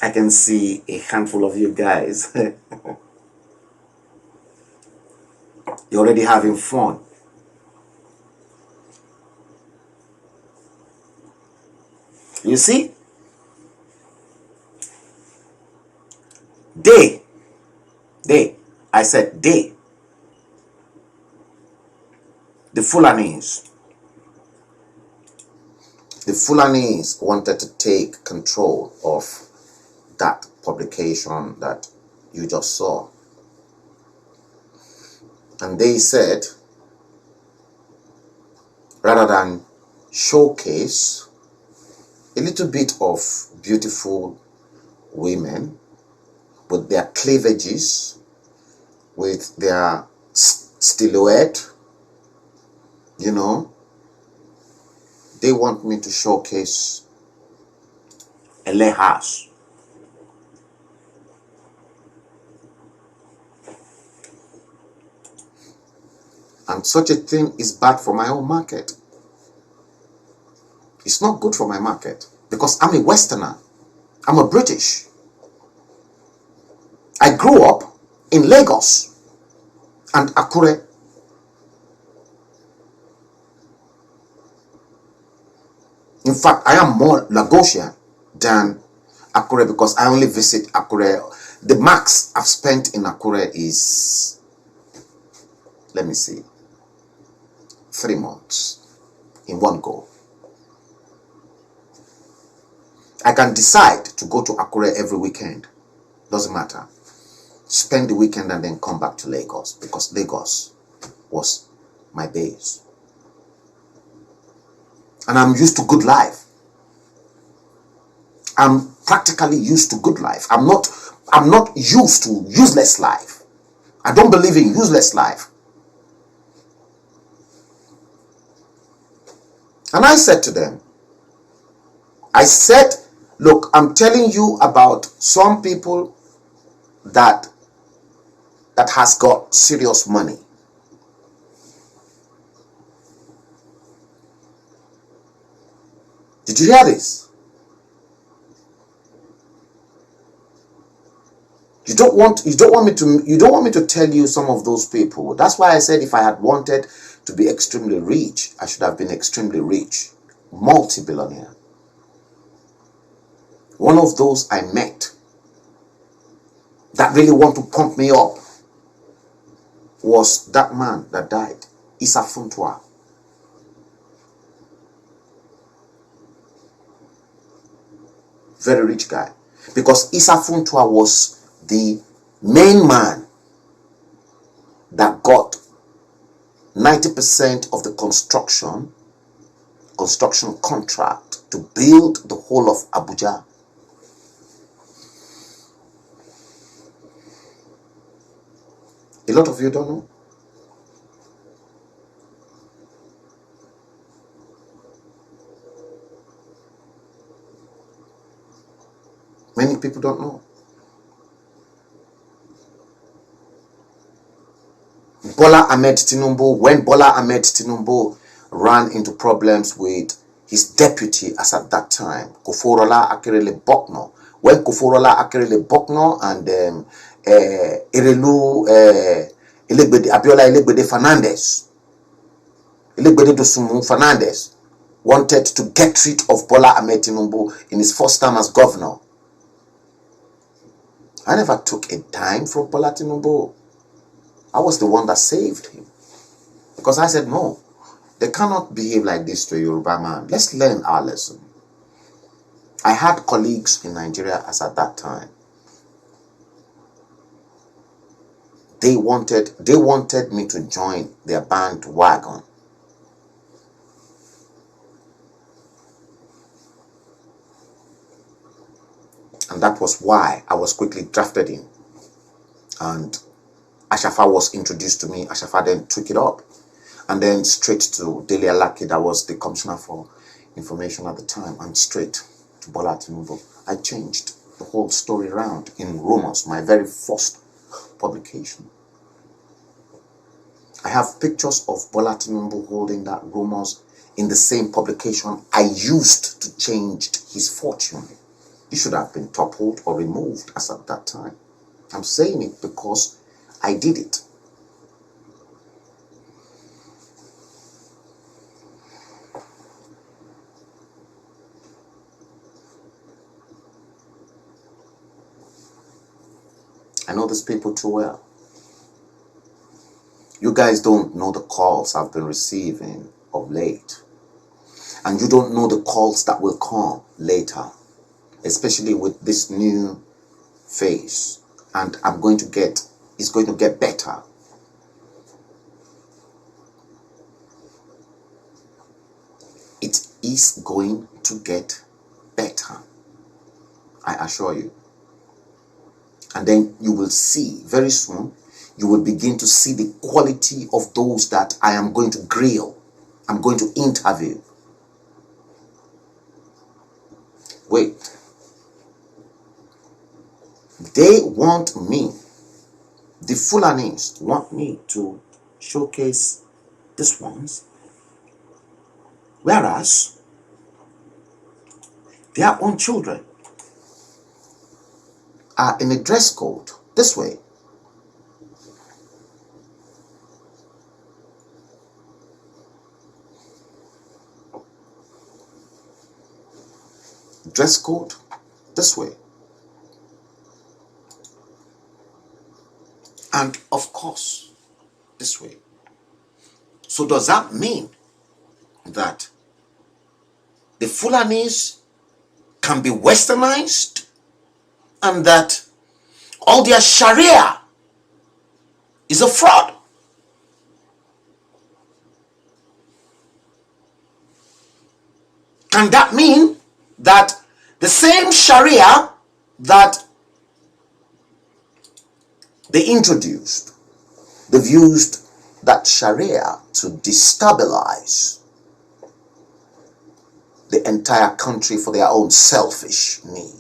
I can see a handful of you guys. You're already having fun. You see? They, I said they, the Fulanis wanted to take control of that publication that you just saw. And they said, rather than showcase a little bit of beautiful women with their cleavages, with their silhouette, you know, they want me to showcase elehas. And such a thing is bad for my own market. It's not good for my market because I'm a Westerner. I'm a British. I grew up in Lagos and Akure. In fact, I am more Lagosian than Akure because I only visit Akure. The max I've spent in Akure is, let me see, 3 months in one go. I can decide to go to Akure every weekend. Doesn't matter. Spend the weekend and then come back to Lagos because Lagos was my base. And I'm used to good life. I'm practically used to good life. I'm not used to useless life. I don't believe in useless life. And I said to them, look, I'm telling you about some people that has got serious money. Did you hear this? You don't want me to tell you some of those people. That's why I said if I had wanted to be extremely rich, I should have been extremely rich, multi-billionaire. One of those I met that really want to pump me up was that man that died, Issa Funtua. Very rich guy. Because Issa Funtua was the main man that got 90% of the construction contract to build the whole of Abuja. A lot of you don't know. Many people don't know. Bola Ahmed Tinubu, when Bola Ahmed Tinubu ran into problems with his deputy as at that time, Koforola Akerele Bokno, when Koforola Akerele Bokno and Abiola Elegbede Dosunmu Fernandez wanted to get rid of Bola Ahmed Tinubu in his first time as governor. I never took a dime from Bola Tinubu. I was the one that saved him. Because I said, no, they cannot behave like this to a Yoruba man. Let's learn our lesson. I had colleagues in Nigeria as at that time. They wanted me to join their bandwagon. And that was why I was quickly drafted in. And Ashafa was introduced to me. Ashafa then took it up. And then straight to Dele Alaki, that was the commissioner for information at the time, and straight to Bola Tinubu. I changed the whole story around in Rumors, my very first publication. I have pictures of Bola Tinubu holding that Rumors in the same publication I used to change his fortune. You should have been toppled or removed as at that time. I'm saying it because I did it. I know these people too well. You guys don't know the calls I've been receiving of late. And you don't know the calls that will come later, especially with this new phase. And it's going to get better. It is going to get better, I assure you. And then you will see very soon, you will begin to see the quality of those that I am going to grill. I'm going to interview. Wait. They want me, the Fulanis want me to showcase these ones, whereas their own children are in a dress code this way. Dress code this way. And of course, this way. So does that mean that the Fulanis can be westernized and that all their Sharia is a fraud? Can that mean that the same Sharia that they introduced, they've used that Sharia to destabilize the entire country for their own selfish need?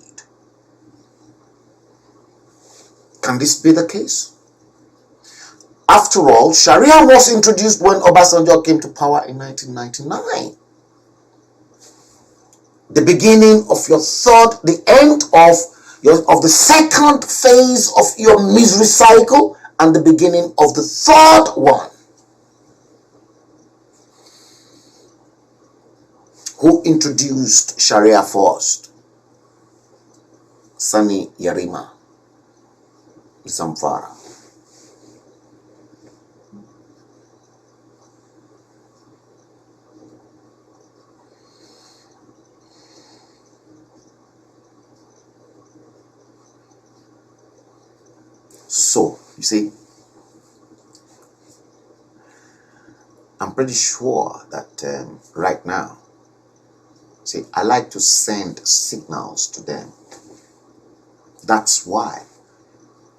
Can this be the case? After all, Sharia was introduced when Obasanjo came to power in 1999. The beginning of your third, the end of the second phase of your misery cycle, and the beginning of the third one. Who introduced Sharia first? Sani Yarima Zamfara. So, you see, I'm pretty sure that right now, see, I like to send signals to them. That's why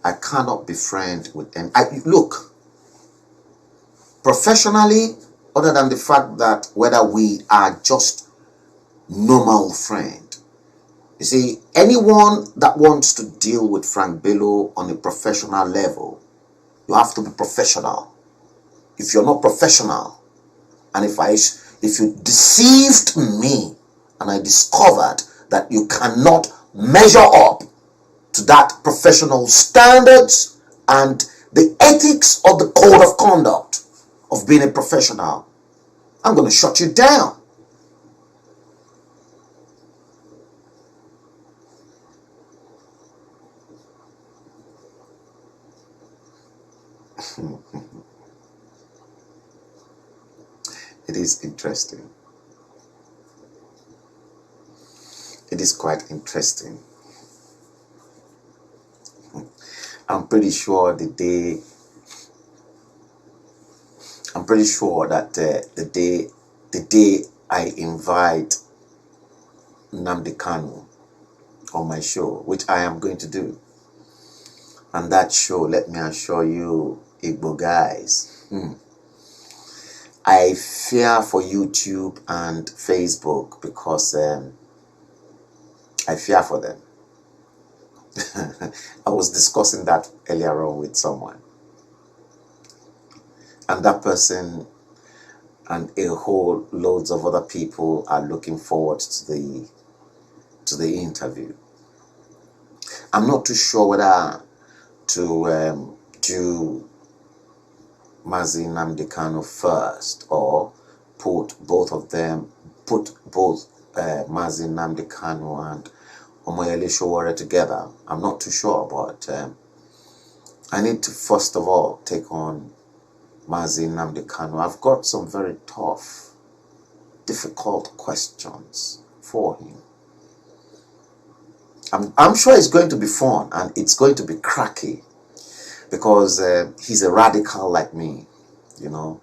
I cannot be friends with them. Look, professionally, other than the fact that whether we are just normal friends, you see, anyone that wants to deal with Frank Bello on a professional level, you have to be professional. If you're not professional, and if you deceived me, and I discovered that you cannot measure up to that professional standards and the ethics of the code of conduct of being a professional, I'm going to shut you down. It is interesting. It is quite interesting. I'm pretty sure that the day I invite Nnamdi Kanu on my show, which I am going to do, and that show, let me assure you, Igbo guys, I fear for YouTube and Facebook because I fear for them. I was discussing that earlier on with someone, and that person and a whole loads of other people are looking forward to the interview. I'm not too sure whether to do Mazi Nnamdi Kanu first or put both Mazi Nnamdi Kanu and Omoyele Sowore together. I'm not too sure, but I need to first of all take on Mazi Nnamdi Kanu. I've got some very tough, difficult questions for him. I'm sure it's going to be fun and it's going to be cracky because he's a radical like me, you know.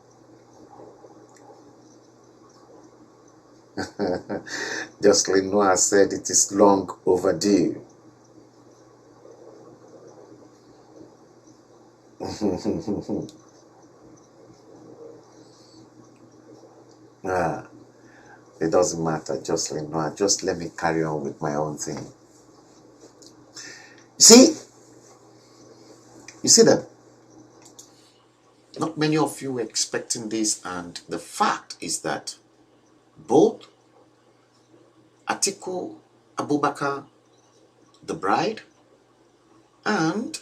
Jocelyn Noah said it is long overdue. It doesn't matter, Jocelyn Noah. Just let me carry on with my own thing. You see that? Not many of you were expecting this, and the fact is that both Atiku Abubakar, the bride, and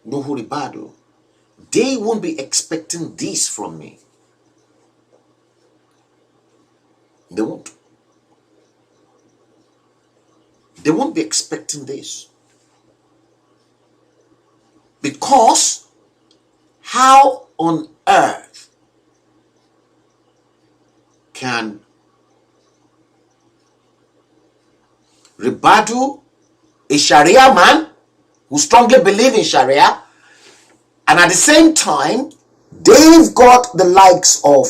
Nuhu Ribadu, they won't be expecting this from me. They won't. They won't be expecting this. Because how on earth can Ribadu, a Sharia man who strongly believes in Sharia, and at the same time, they've got the likes of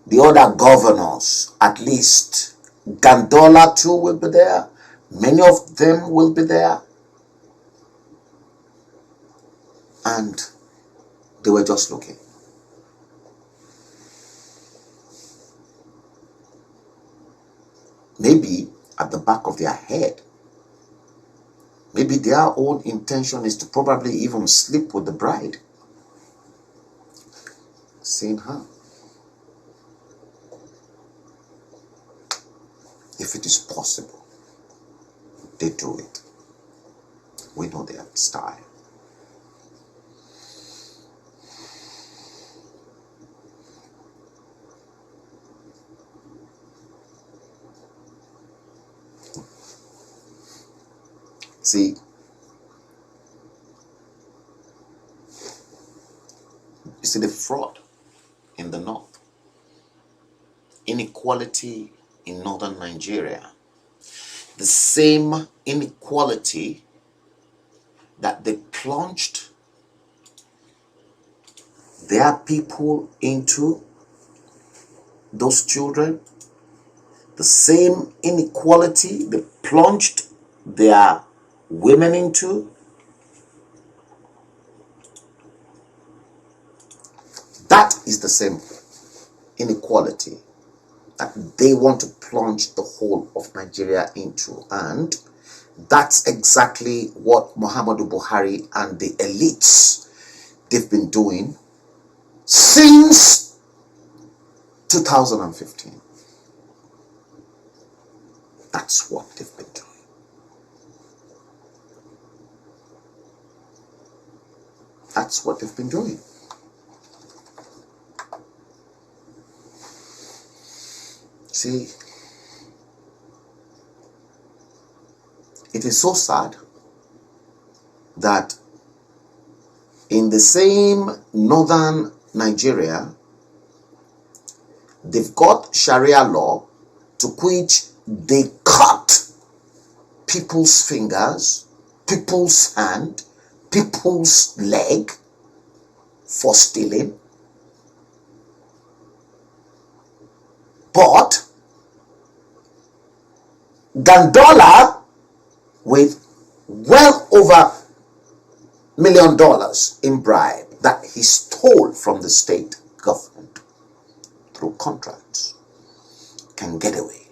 the other governors, at least Gandola too will be there. Many of them will be there. And they were just looking. Maybe at the back of their head, maybe their own intention is to probably even sleep with the bride. Seeing her. If it is possible, they do it. We know their style. See, you see the fraud in the north, inequality in northern Nigeria, the same inequality that they plunged their people into, those children, the same inequality they plunged their women into, that is the same inequality that they want to plunge the whole of Nigeria into. And that's exactly what Muhammadu Buhari and the elites, they've been doing since 2015. That's what they've been doing. That's what they've been doing. See, it is so sad that in the same northern Nigeria, they've got Sharia law to which they cut people's fingers, people's hand, people's leg for stealing. But Gandola, with well over $1 million in bribe that he stole from the state government through contracts, can get away.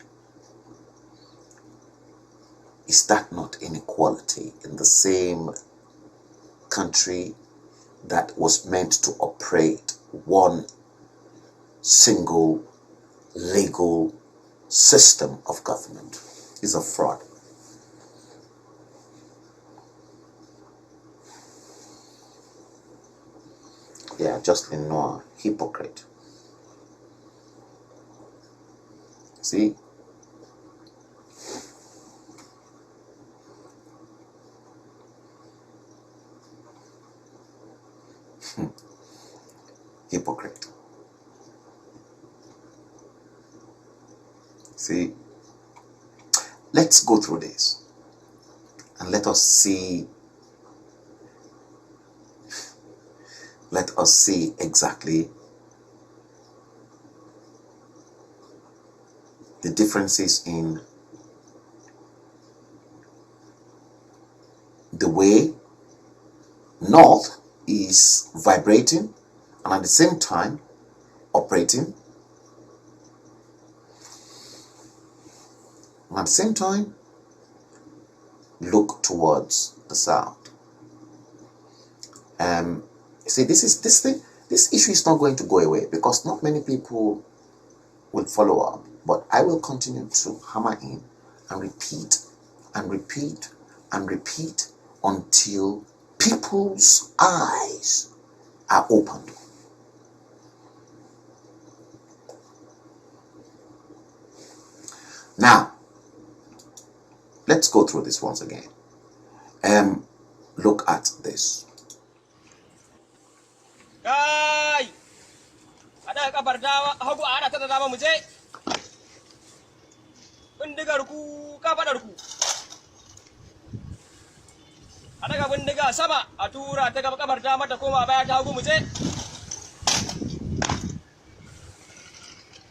Is that not inequality in the same country that was meant to operate one single legal system of government? Is a fraud. Yeah, Jocelyn Noah, hypocrite. See? Hypocrite. See? Let's go through this and let us see exactly the differences in the way North is vibrating and at the same time operating, and at the same time look towards the South. See, this issue is not going to go away because not many people will follow up, but I will continue to hammer in and repeat and repeat and repeat until people's eyes are opened. Now, let's go through this once again. Look at this. Kai! Ada kabar dawa hagu ana ta dama mu je. Bindigar ku ka fadar ku. Ada ga bindiga sama a tura ta gaba kabar dama ta koma baya ta hagu mu je.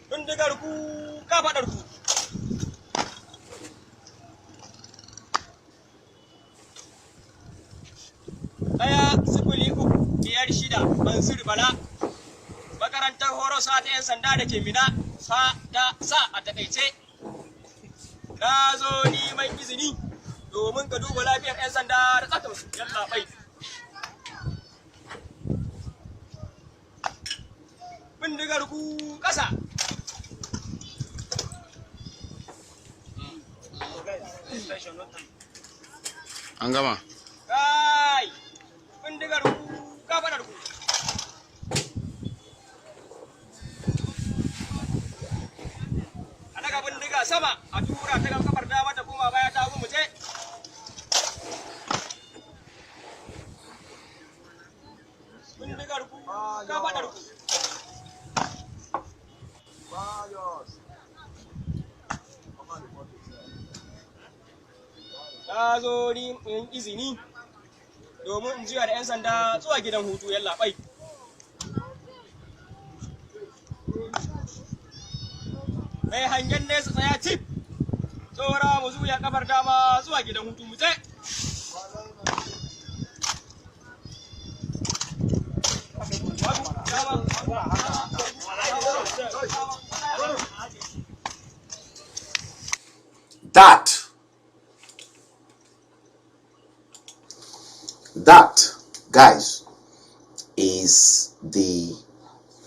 Bindigar ku ka fadar ku. Daya sifili uku biyar shida Mansur Bala. Makarantar horo sa ta 'yan sanda da ke Mina sa a takaice. Na zo neman izini domin ka duba lafiyar 'yan sanda da tsakansu yalla bai. Bindigar ku ƙasa. An gama. Kai! Bindigar ku ka faɗar ku. A daga bindiga sama a tura ta kafar dama ta koma baya ta hagu mu je. Bindigar ku ka faɗar ku. Na zo ni in izini domin in jiya da 'yan sanda zuwa gidan hutu yalla bai. Mai hangen nesa tsaya tip. Tsora mu zuya kafar dama zuwa gidan hutu mu je. That, guys, is the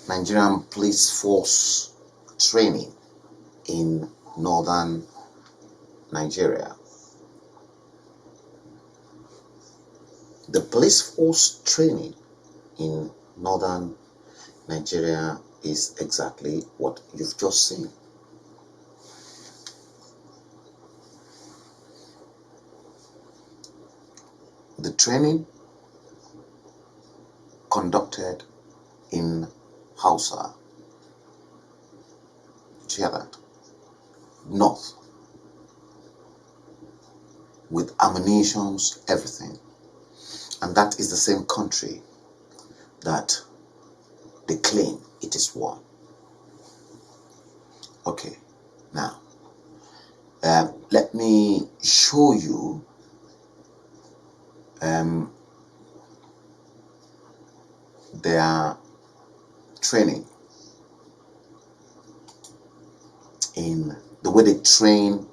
Nigerian police force training in northern Nigeria. The police force training in northern Nigeria is exactly what you've just seen. The training conducted in Hausa, hear that, north, with ammunitions, everything. And that is the same country that they claim it is one. Okay, now, let me show you their training in the way they train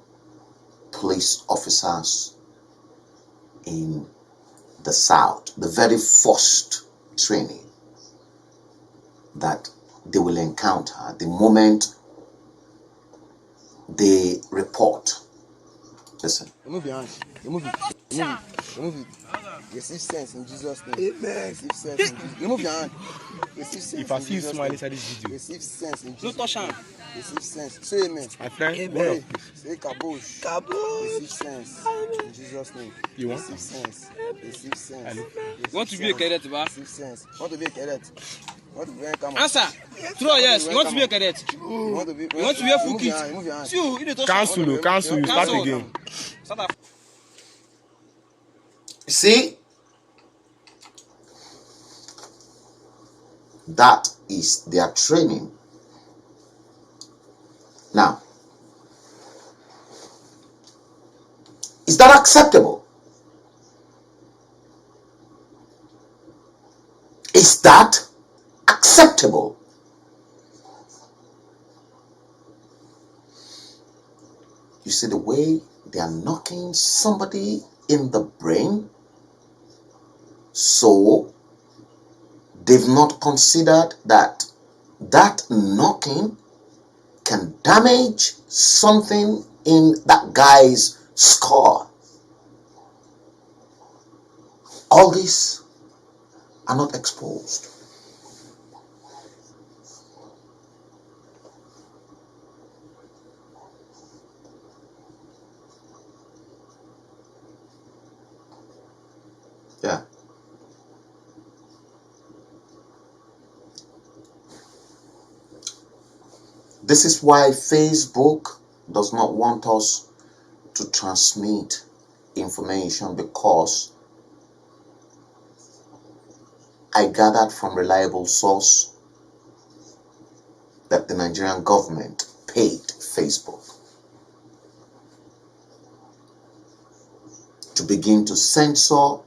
police officers in the South. The very first training that they will encounter the moment they report. Listen. Remove your hands. Remove it. Remove it. Remove it. Receive sense in Jesus' name. Amen. Receive sense in Jesus' name. Remove your hand. Receive sense If I in see you Jesus' smile name. inside this video, Receive sense in Jesus' touch name. am. Receive sense. Say amen. my friend, Hey, say kabosh. Kabosh. Receive sense in Jesus' name. You want? Receive sense. Receive sense. You want to be a cadet, ba? Receive sense. Want to be a cadet? Want to be a camel? Answer. True, yes. You want to be a cadet? You want to be? You want to be a full Remove your kit? hand. Remove your hand. See you, dey touch am. cancel, cancel, you start Cancel. again. Start am. You see, that is their training. Now, is that acceptable? Is that acceptable? You see the way they are knocking somebody in the brain? So they've not considered that knocking can damage something in that guy's skull. All these are not exposed. Yeah. This is why Facebook does not want us to transmit information, because I gathered from reliable source that the Nigerian government paid Facebook to begin to censor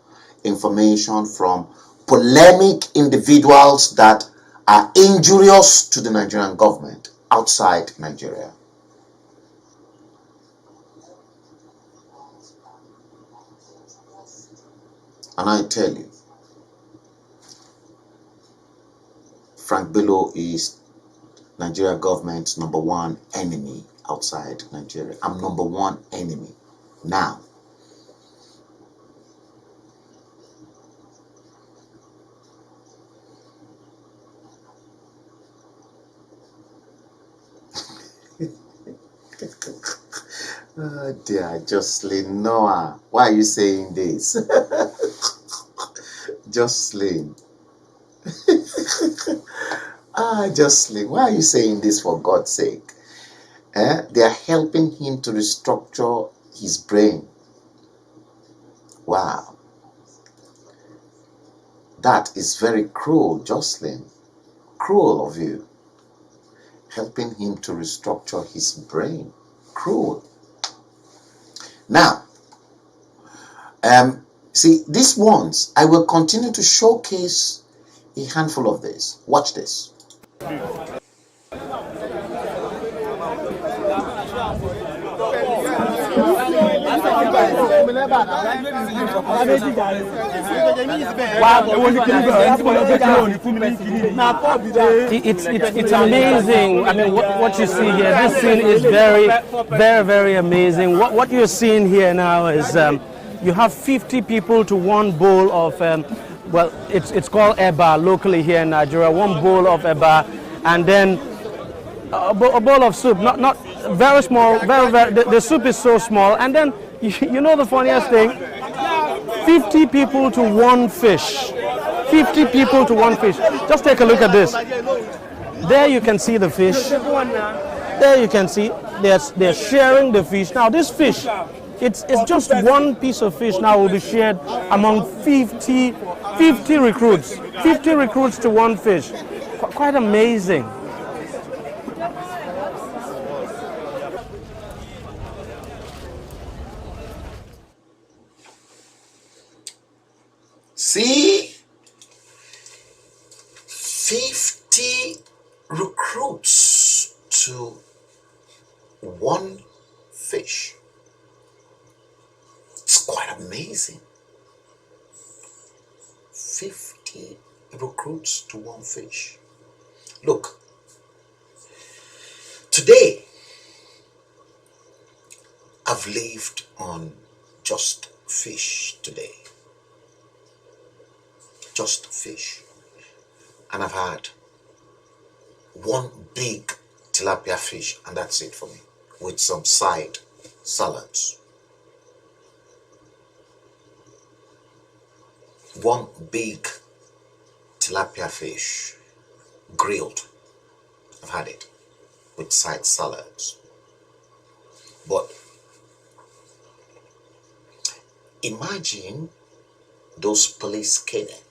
information from polemic individuals that are injurious to the Nigerian government outside Nigeria. And I tell you, Frank Bello is Nigeria government's number one enemy outside Nigeria. I'm number one enemy now. Oh dear, Jocelyn Noah, why are you saying this? Jocelyn. Jocelyn, why are you saying this, for God's sake? They are helping him to restructure his brain. Wow. That is very cruel, Jocelyn. Cruel of you. Helping him to restructure his brain. Cruel. Now, see, these ones, I will continue to showcase a handful of this. Watch this. It's amazing. I mean, what you see here, this scene is very, very, very amazing. What you're seeing here now is you have 50 people to one bowl of, well, it's called eba locally here in Nigeria, one bowl of eba, and then a bowl of soup, not very small, very, the soup is so small, and then you know the funniest thing, 50 people to one fish. 50 people to one fish. Just take a look at this. There you can see the fish. There you can see they're sharing the fish. Now this fish, it's just one piece of fish now will be shared among 50 recruits. 50 recruits to one fish. Quite amazing. See? 50 recruits to one fish. It's quite amazing. 50 recruits to one fish. Look, today I've lived on just fish today. just fish. And I've had one big tilapia fish, and that's it for me, with some side salads. One big tilapia fish, grilled. I've had it with side salads. But imagine those police cadets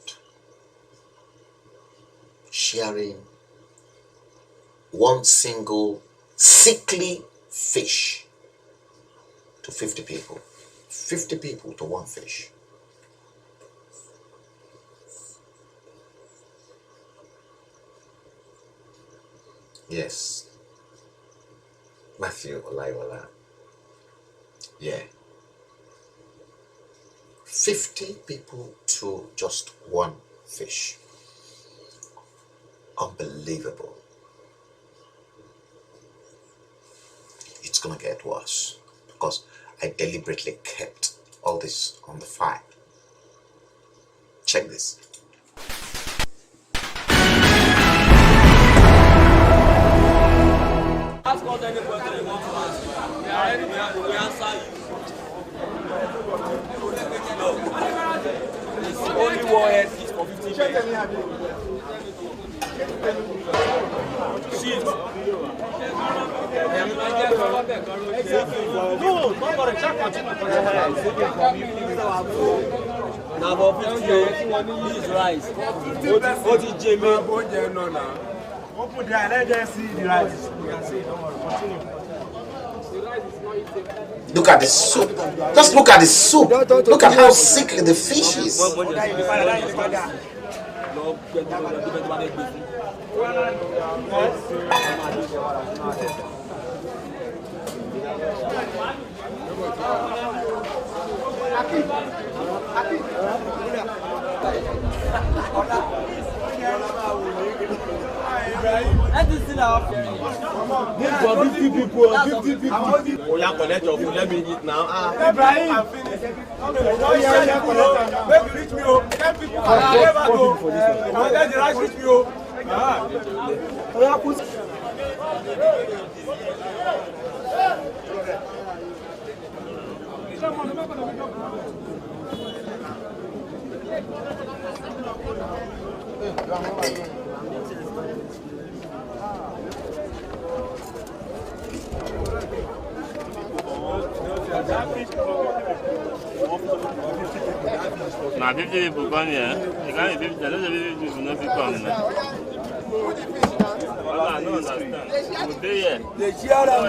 sharing one single sickly fish to 50 people. 50 people to one fish. Yes. Matthew Olaiwola. Yeah. 50 people to just one fish. Unbelievable. It's gonna get worse because I deliberately kept all this on the fire. Check this. Ask all any question you want to ask. We answer you. It's only one head is for 15 minutes. Shift. No, don't worry. Check continue. Now, but 50 is rice. What is Jamie? Open there, let them see the rice. You can see, don't worry, continue. Look at the soup. Just look at the soup. Look at how sickly the fish is. Let us sit up. 50 people, 50 people. Oh, yeah, connect your food. Let me eat now. Ibrahim, I'm finished. Make you reach me, 10 people. I never go. Let the rice reach me. Now 50 people come here. You can't 50, there's 50 people not people come now. Well, I don't understand. Would they here? They share and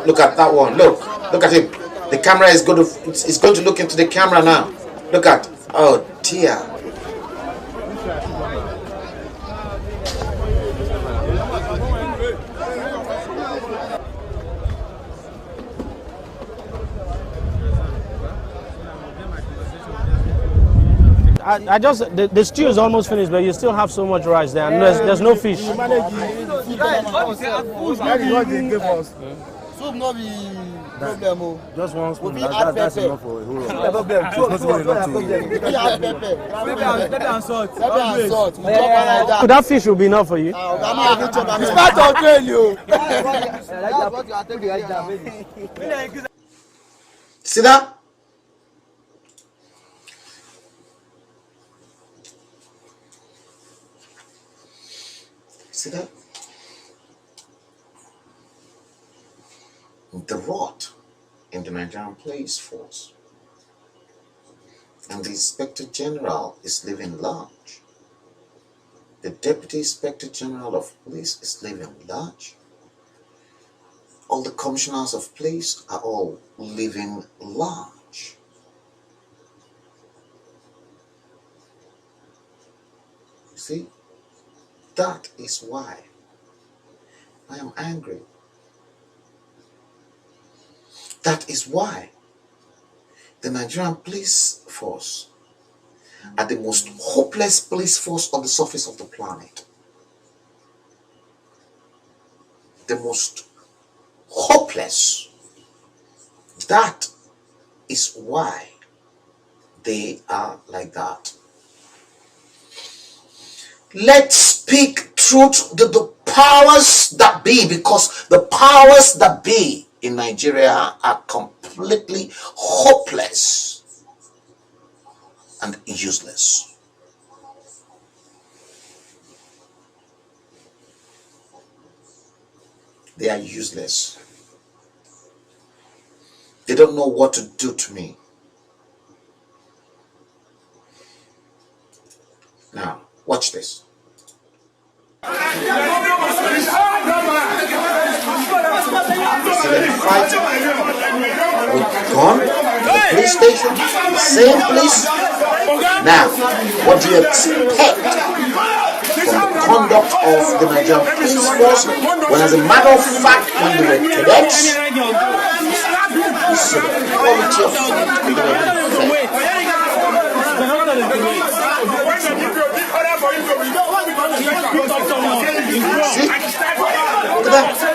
Look at that one. Look at him. The camera is going to it's going to look into the camera now. Look at, oh dear. I just the stew is almost finished, but you still have so much rice there, and there's no fish. That is what they gave us. Soup no be problem. Just one spoon. We add That's pepper. enough for a whole lot. No problem. It's not even enough to. We add pepper. Pepper and salt. Pepper and salt. We chop am like that. So that fish will be enough for you. It's part of train, you. See that? See that? The rot in the Nigerian police force. And the Inspector General is living large. The Deputy Inspector General of Police is living large. All the commissioners of police are all living large. See, that is why I am angry. That is why the Nigerian police force are the most hopeless police force on the surface of the planet. The most hopeless. That is why they are like that. Let's speak truth to the powers that be, because the powers that be in Nigeria are completely hopeless and useless. They are useless. They don't know what to do to me. Now, watch this. So they fight with gun, the police station, same police. Now, what do you expect from the conduct of the Nigerian police force when, as a matter of fact, when they were cadets, you see the quality of food they were being fed. See? Look at that.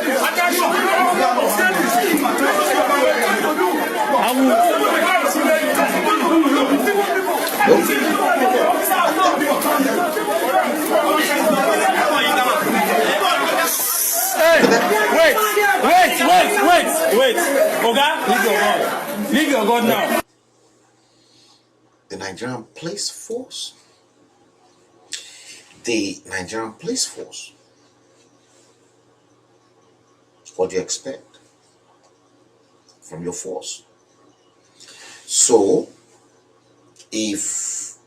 Wait. Oga, leave your God. Leave your God now. The Nigerian police force. The Nigerian police force. What do you expect from your force? So, if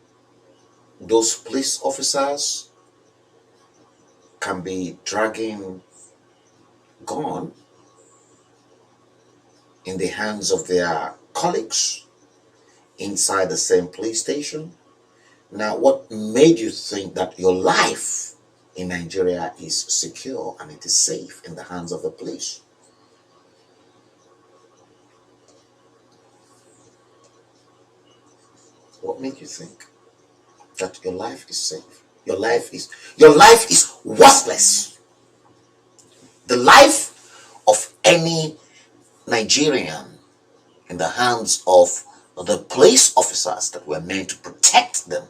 those police officers can be dragging gun in the hands of their colleagues inside the same police station, now what made you think that your life in Nigeria is secure and it is safe in the hands of the police? What made you think that your life is safe? Your life is worthless. The life of any Nigerian in the hands of the police officers that were meant to protect them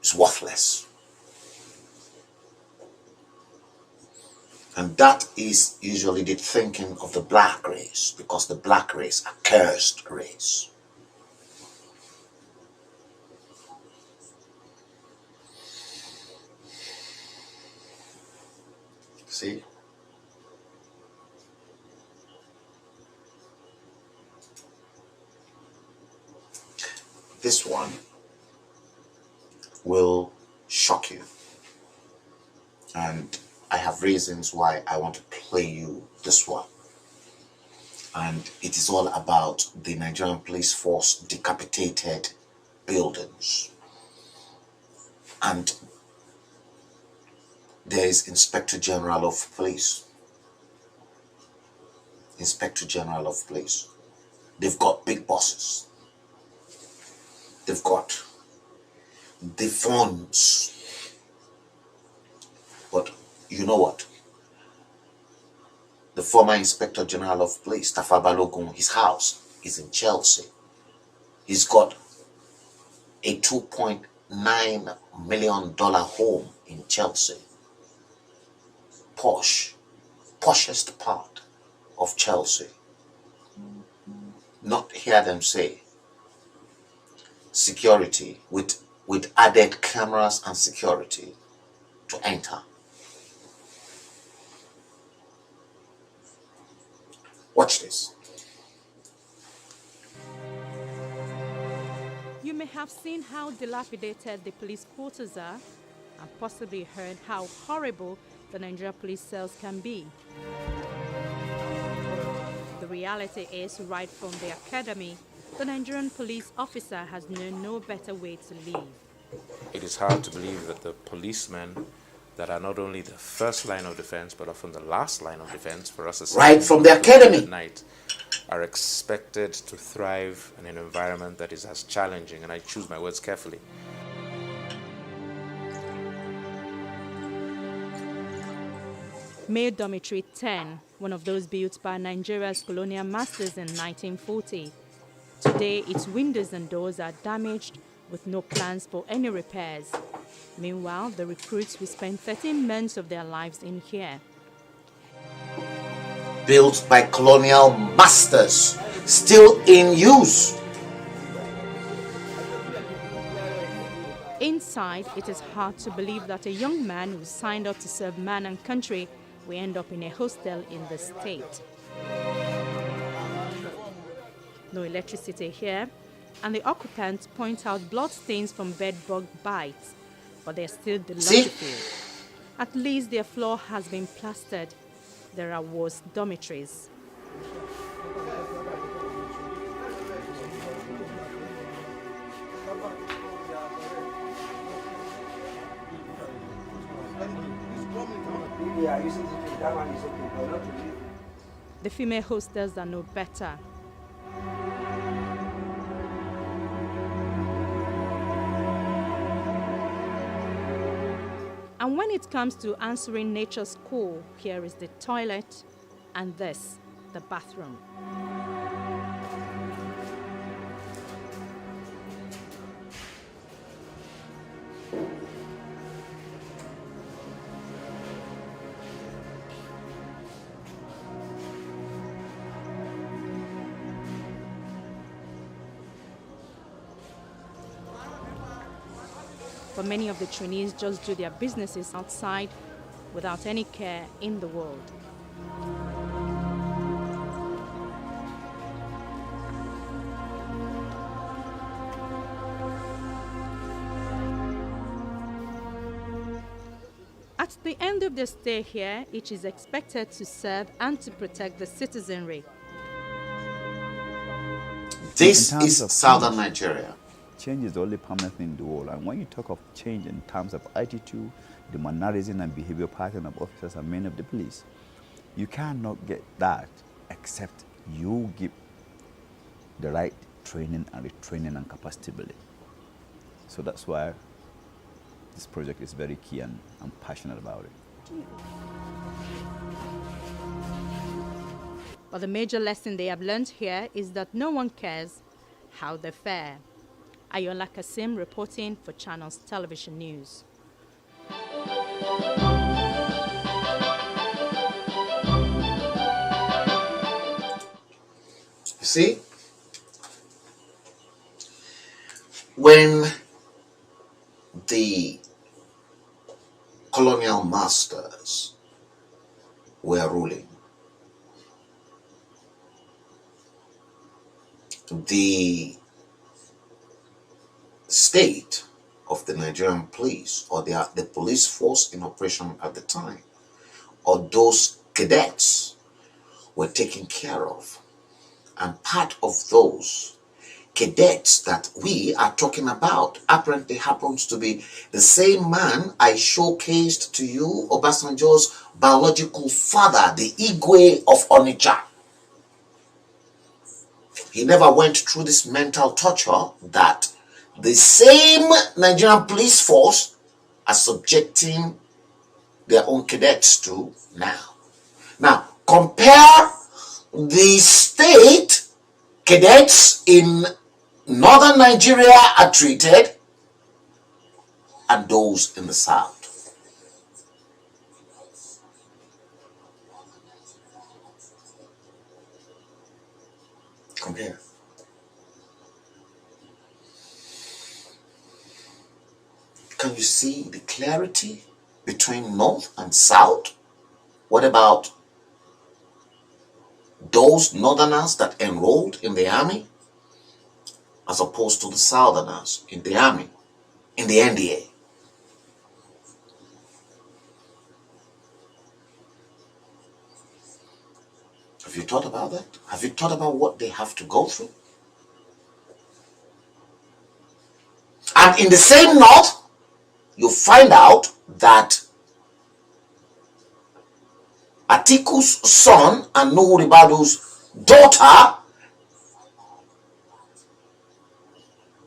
is worthless. And that is usually the thinking of the black race, because the black race are cursed race. See? This one will shock you. And I have reasons why I want to play you this one. And it is all about the Nigerian police force decapitated buildings. And there is Inspector General of Police. Inspector General of Police. They've got big bosses. They've got the funds. But you know what? The former Inspector General of Police, Tafa Balogun, his house is in Chelsea. He's got a $2.9 million home in Chelsea. Poshest part of Chelsea. Not hear them say security with added cameras and security to enter. Watch this. You may have seen how dilapidated the police quarters are and possibly heard how horrible the Nigeria police cells can be. The reality is, right from the academy, the Nigerian police officer has known no better way to live. It is hard to believe that the policemen that are not only the first line of defense, but often the last line of defense for us as Right from the academy at night, are expected to thrive in an environment that is as challenging, and I choose my words carefully. Male Dormitory 10, one of those built by Nigeria's colonial masters in 1940. Today, its windows and doors are damaged with no plans for any repairs. Meanwhile, the recruits will spend 13 months of their lives in here. built by colonial masters, still in use. Inside, it is hard to believe that a young man who signed up to serve man and country will end up in a hostel in the state. No electricity here, and the occupants point out bloodstains from bedbug bites, but they're still delightful. At least their floor has been plastered. There are worse dormitories. The female hostels are no better. And when it comes to answering nature's call, here is the toilet and this, the bathroom. But many of the trainees just do their businesses outside without any care in the world. At the end of their stay here, each is expected to serve and to protect the citizenry. This is southern Nigeria. Change is the only permanent thing in the world. And when you talk of change in terms of attitude, the mannerism and behavior pattern of officers and men of the police, you cannot get that except you give the right training and retraining and capacity building. So that's why this project is very key, and I'm passionate about it. But the major lesson they have learned here is that no one cares how they fare. Ayola Kasim reporting for Channels Television News. You see, when the colonial masters were ruling, the state of the Nigerian police, or the police force in operation at the time, or those cadets were taken care of. And part of those cadets that we are talking about apparently happens to be the same man I showcased to you, Obasanjo's biological father, the Igwe of Onitsha. He never went through this mental torture that the same Nigerian police force are subjecting their own cadets to now. Now, compare the state cadets in northern Nigeria are treated and those in the south. Compare. Can you see the clarity between north and south? What about those northerners that enrolled in the army as opposed to the southerners in the army, in the NDA. Have you thought about that? Have you thought about what they have to go through? And in the same north, you find out that Atiku's son and Nuhu Ribadu's daughter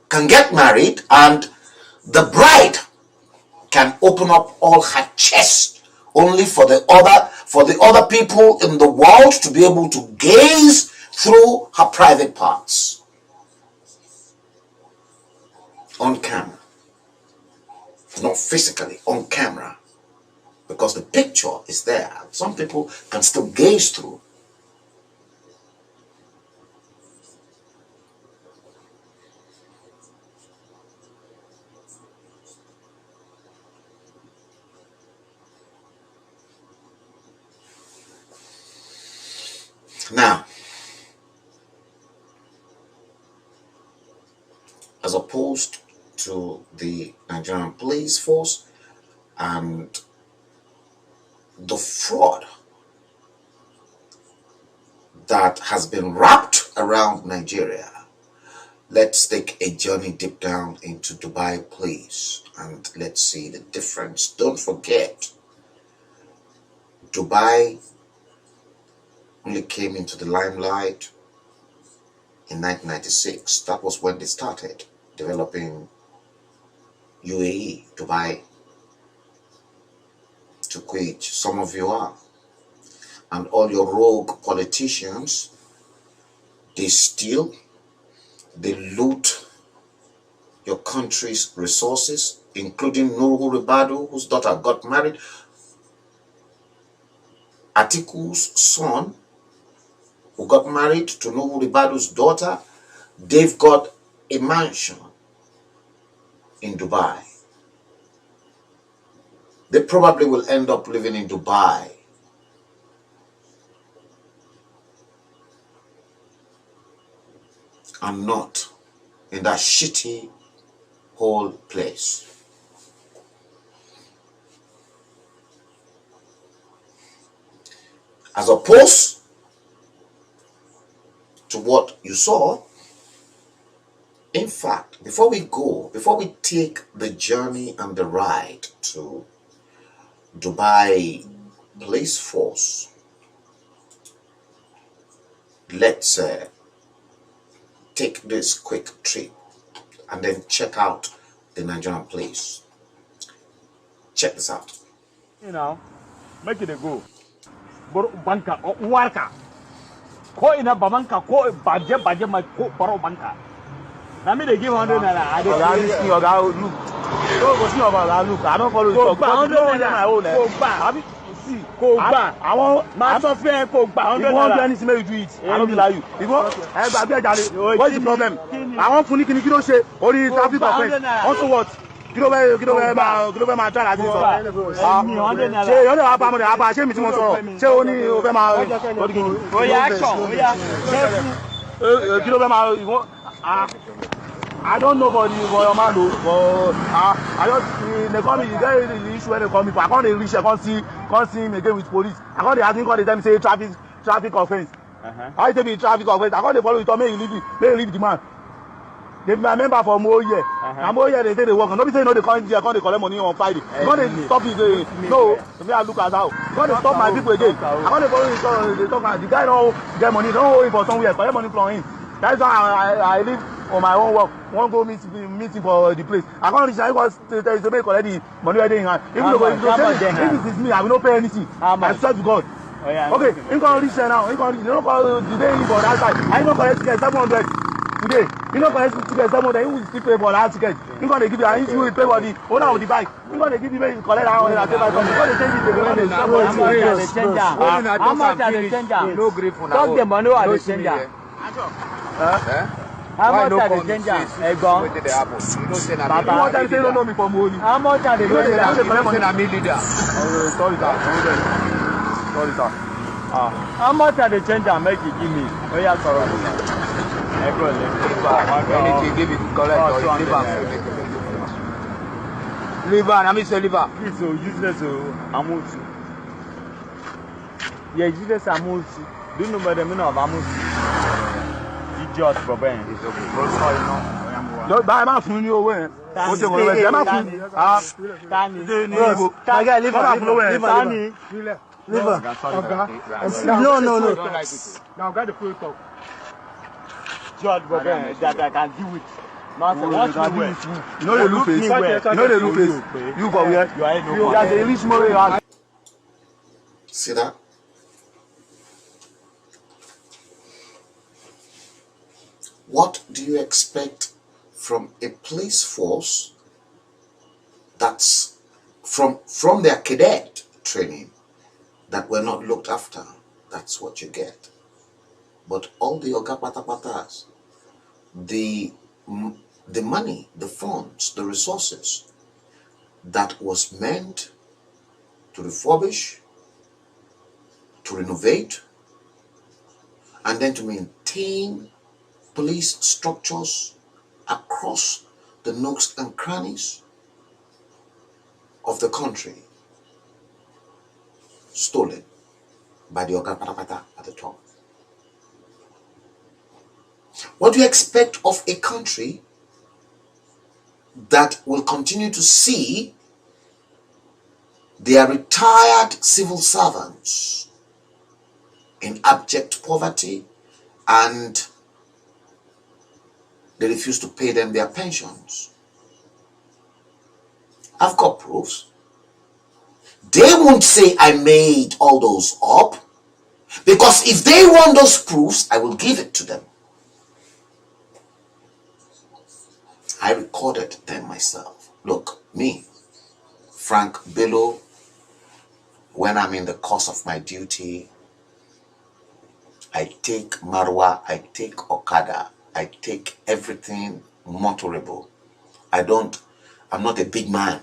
can get married, and the bride can open up all her chest only for the other people in the world to be able to gaze through her private parts on camera. Not physically, on camera. Because the picture is there. Some people can still gaze through. Now, as opposed to the Nigerian police force and the fraud that has been wrapped around Nigeria, let's take a journey deep down into Dubai, please, and let's see the difference. Don't forget, Dubai only came into the limelight in 1996. That was when they started developing UAE, Dubai, to which some of you are. And all your rogue politicians, they steal, they loot your country's resources, including Nuhu Ribadu, whose daughter got married. Atiku's son, who got married to Nuhu Ribadu's daughter, they've got a mansion in Dubai. They probably will end up living in Dubai. And not in that shitty whole place. As opposed to what you saw. In fact, before we take the journey and the ride to Dubai Police Force, let's take this quick trip and then check out the Nigerian police. Check this out. You know, make it a go. Banka or worker. Ko ina babanka ko baje my ko baro banka. Na me they give 100 naira. I dey see oga look. Don't go see oga look. I don't follow you talk. 100 naira my own. Go back. See, go back. I want my software go back. 100 naira. If you want to do anything, make you do it. I don't allow you. If you what's the problem? I want funny kini kilo se. Only traffic offense. Also what? Kilo ma try like this. Ṣé yóò wá bá mo dẹ̀ abá ṣé mi tí mo sọ̀rọ̀ ṣé o ní o fẹ́ máa lọ́dún kìíní. Oya action oya kilo fẹ́ máa I don't know for your man o but I just they call me you get the issue when they call me for I come dey reach I come see him again with police I come dey ask him come dey tell me say traffic offence. How you take me traffic offence I come dey follow you talk make you leave the man. They be my member for more year. Na more year they say they work. No be say no dey come here, come dey collect money on Friday. You come dey stop it. No, to me I look at how. You come dey stop my people again. I come dey follow you dey talk. The guy don't get money, don't hold him for somewhere, collect money from him. That's why I live on my own work. Won't go meet him for the place. I can't reach. I go to make collect the money where they in hand. Even though if it is me, I will not pay anything. I swear to God. Oh, yeah, okay, you can reach there now. You can reach. You don't call today for that side. I don't collect ticket 700 today. You don't collect ticket 700. You will still pay for that ticket. You can give you. And you will pay for the owner of the bike. You can give you maybe collect that one and take back something. You can change it. How much are the changer? No grip for now. Talk the money or the changer. How much are the changer? Egon. How much are they don't know me for money? How much are they? Sorry, sir. Sorry, sir. How much are the change and make you give me? Oh, yeah, sorry. I go Anything, give it correct or liver. I mean, say liver. This is useless. Amusu. Yeah, useless Amusu. Do you know the meaning of Amusu? Idiot, Boben. It's okay. No, buy my food your way. What's your way? Buy my food. Liver. No. Now, got the full talk. George Boben, that I can deal with. Nonsense. Watch me well. You know the look face. You know the look face. You go where? You are the rich man. See that? What do you expect from a police force that's from their cadet training that were not looked after? That's what you get. But all the Oga Patapatas, the money, the funds, the resources that was meant to refurbish, to renovate, and then to maintain police structures across the nooks and crannies of the country, stolen by the Oga Patapata at the top. What do you expect of a country that will continue to see their retired civil servants in abject poverty and they refuse to pay them their pensions? I've got proofs. They won't say I made all those up, because if they want those proofs, I will give it to them. I recorded them myself. Look, me, Frank Bello, when I'm in the course of my duty, I take Marwa, I take Okada, I take everything motorable. I'm not a big man.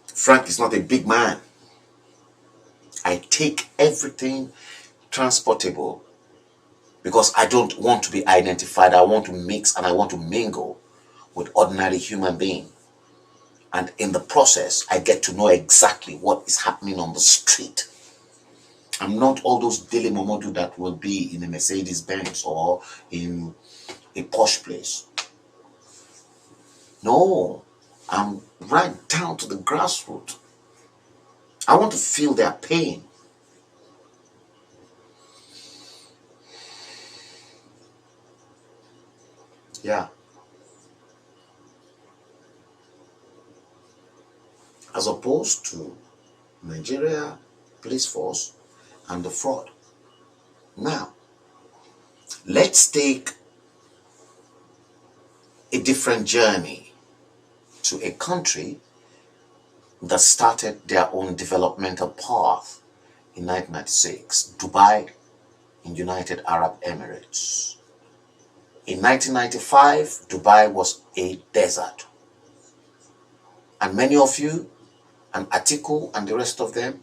Frank is not a big man. I take everything transportable because I don't want to be identified. I want to mix and I want to mingle with ordinary human beings. And in the process, I get to know exactly what is happening on the street. I'm not all those daily momodu that will be in a Mercedes Benz or in a posh place. No, I'm right down to the grassroots. I want to feel their pain. Yeah. As opposed to Nigeria police force and the fraud. Now, let's take a different journey to a country that started their own developmental path in 1996, Dubai in United Arab Emirates. In 1995, Dubai was a desert. And many of you, and Atiku and the rest of them,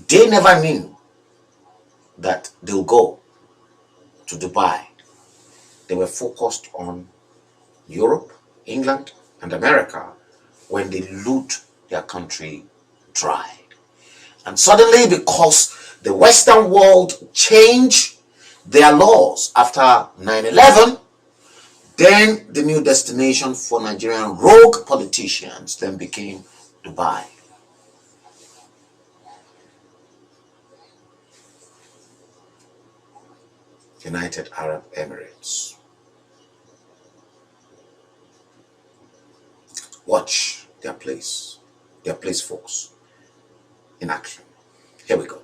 they never knew that they'll go to Dubai. They were focused on Europe, England, and America when they loot their country dry. And suddenly, because the Western world changed their laws after 9/11, then the new destination for Nigerian rogue politicians then became Dubai. United Arab Emirates. Watch their place folks, in action. Here we go.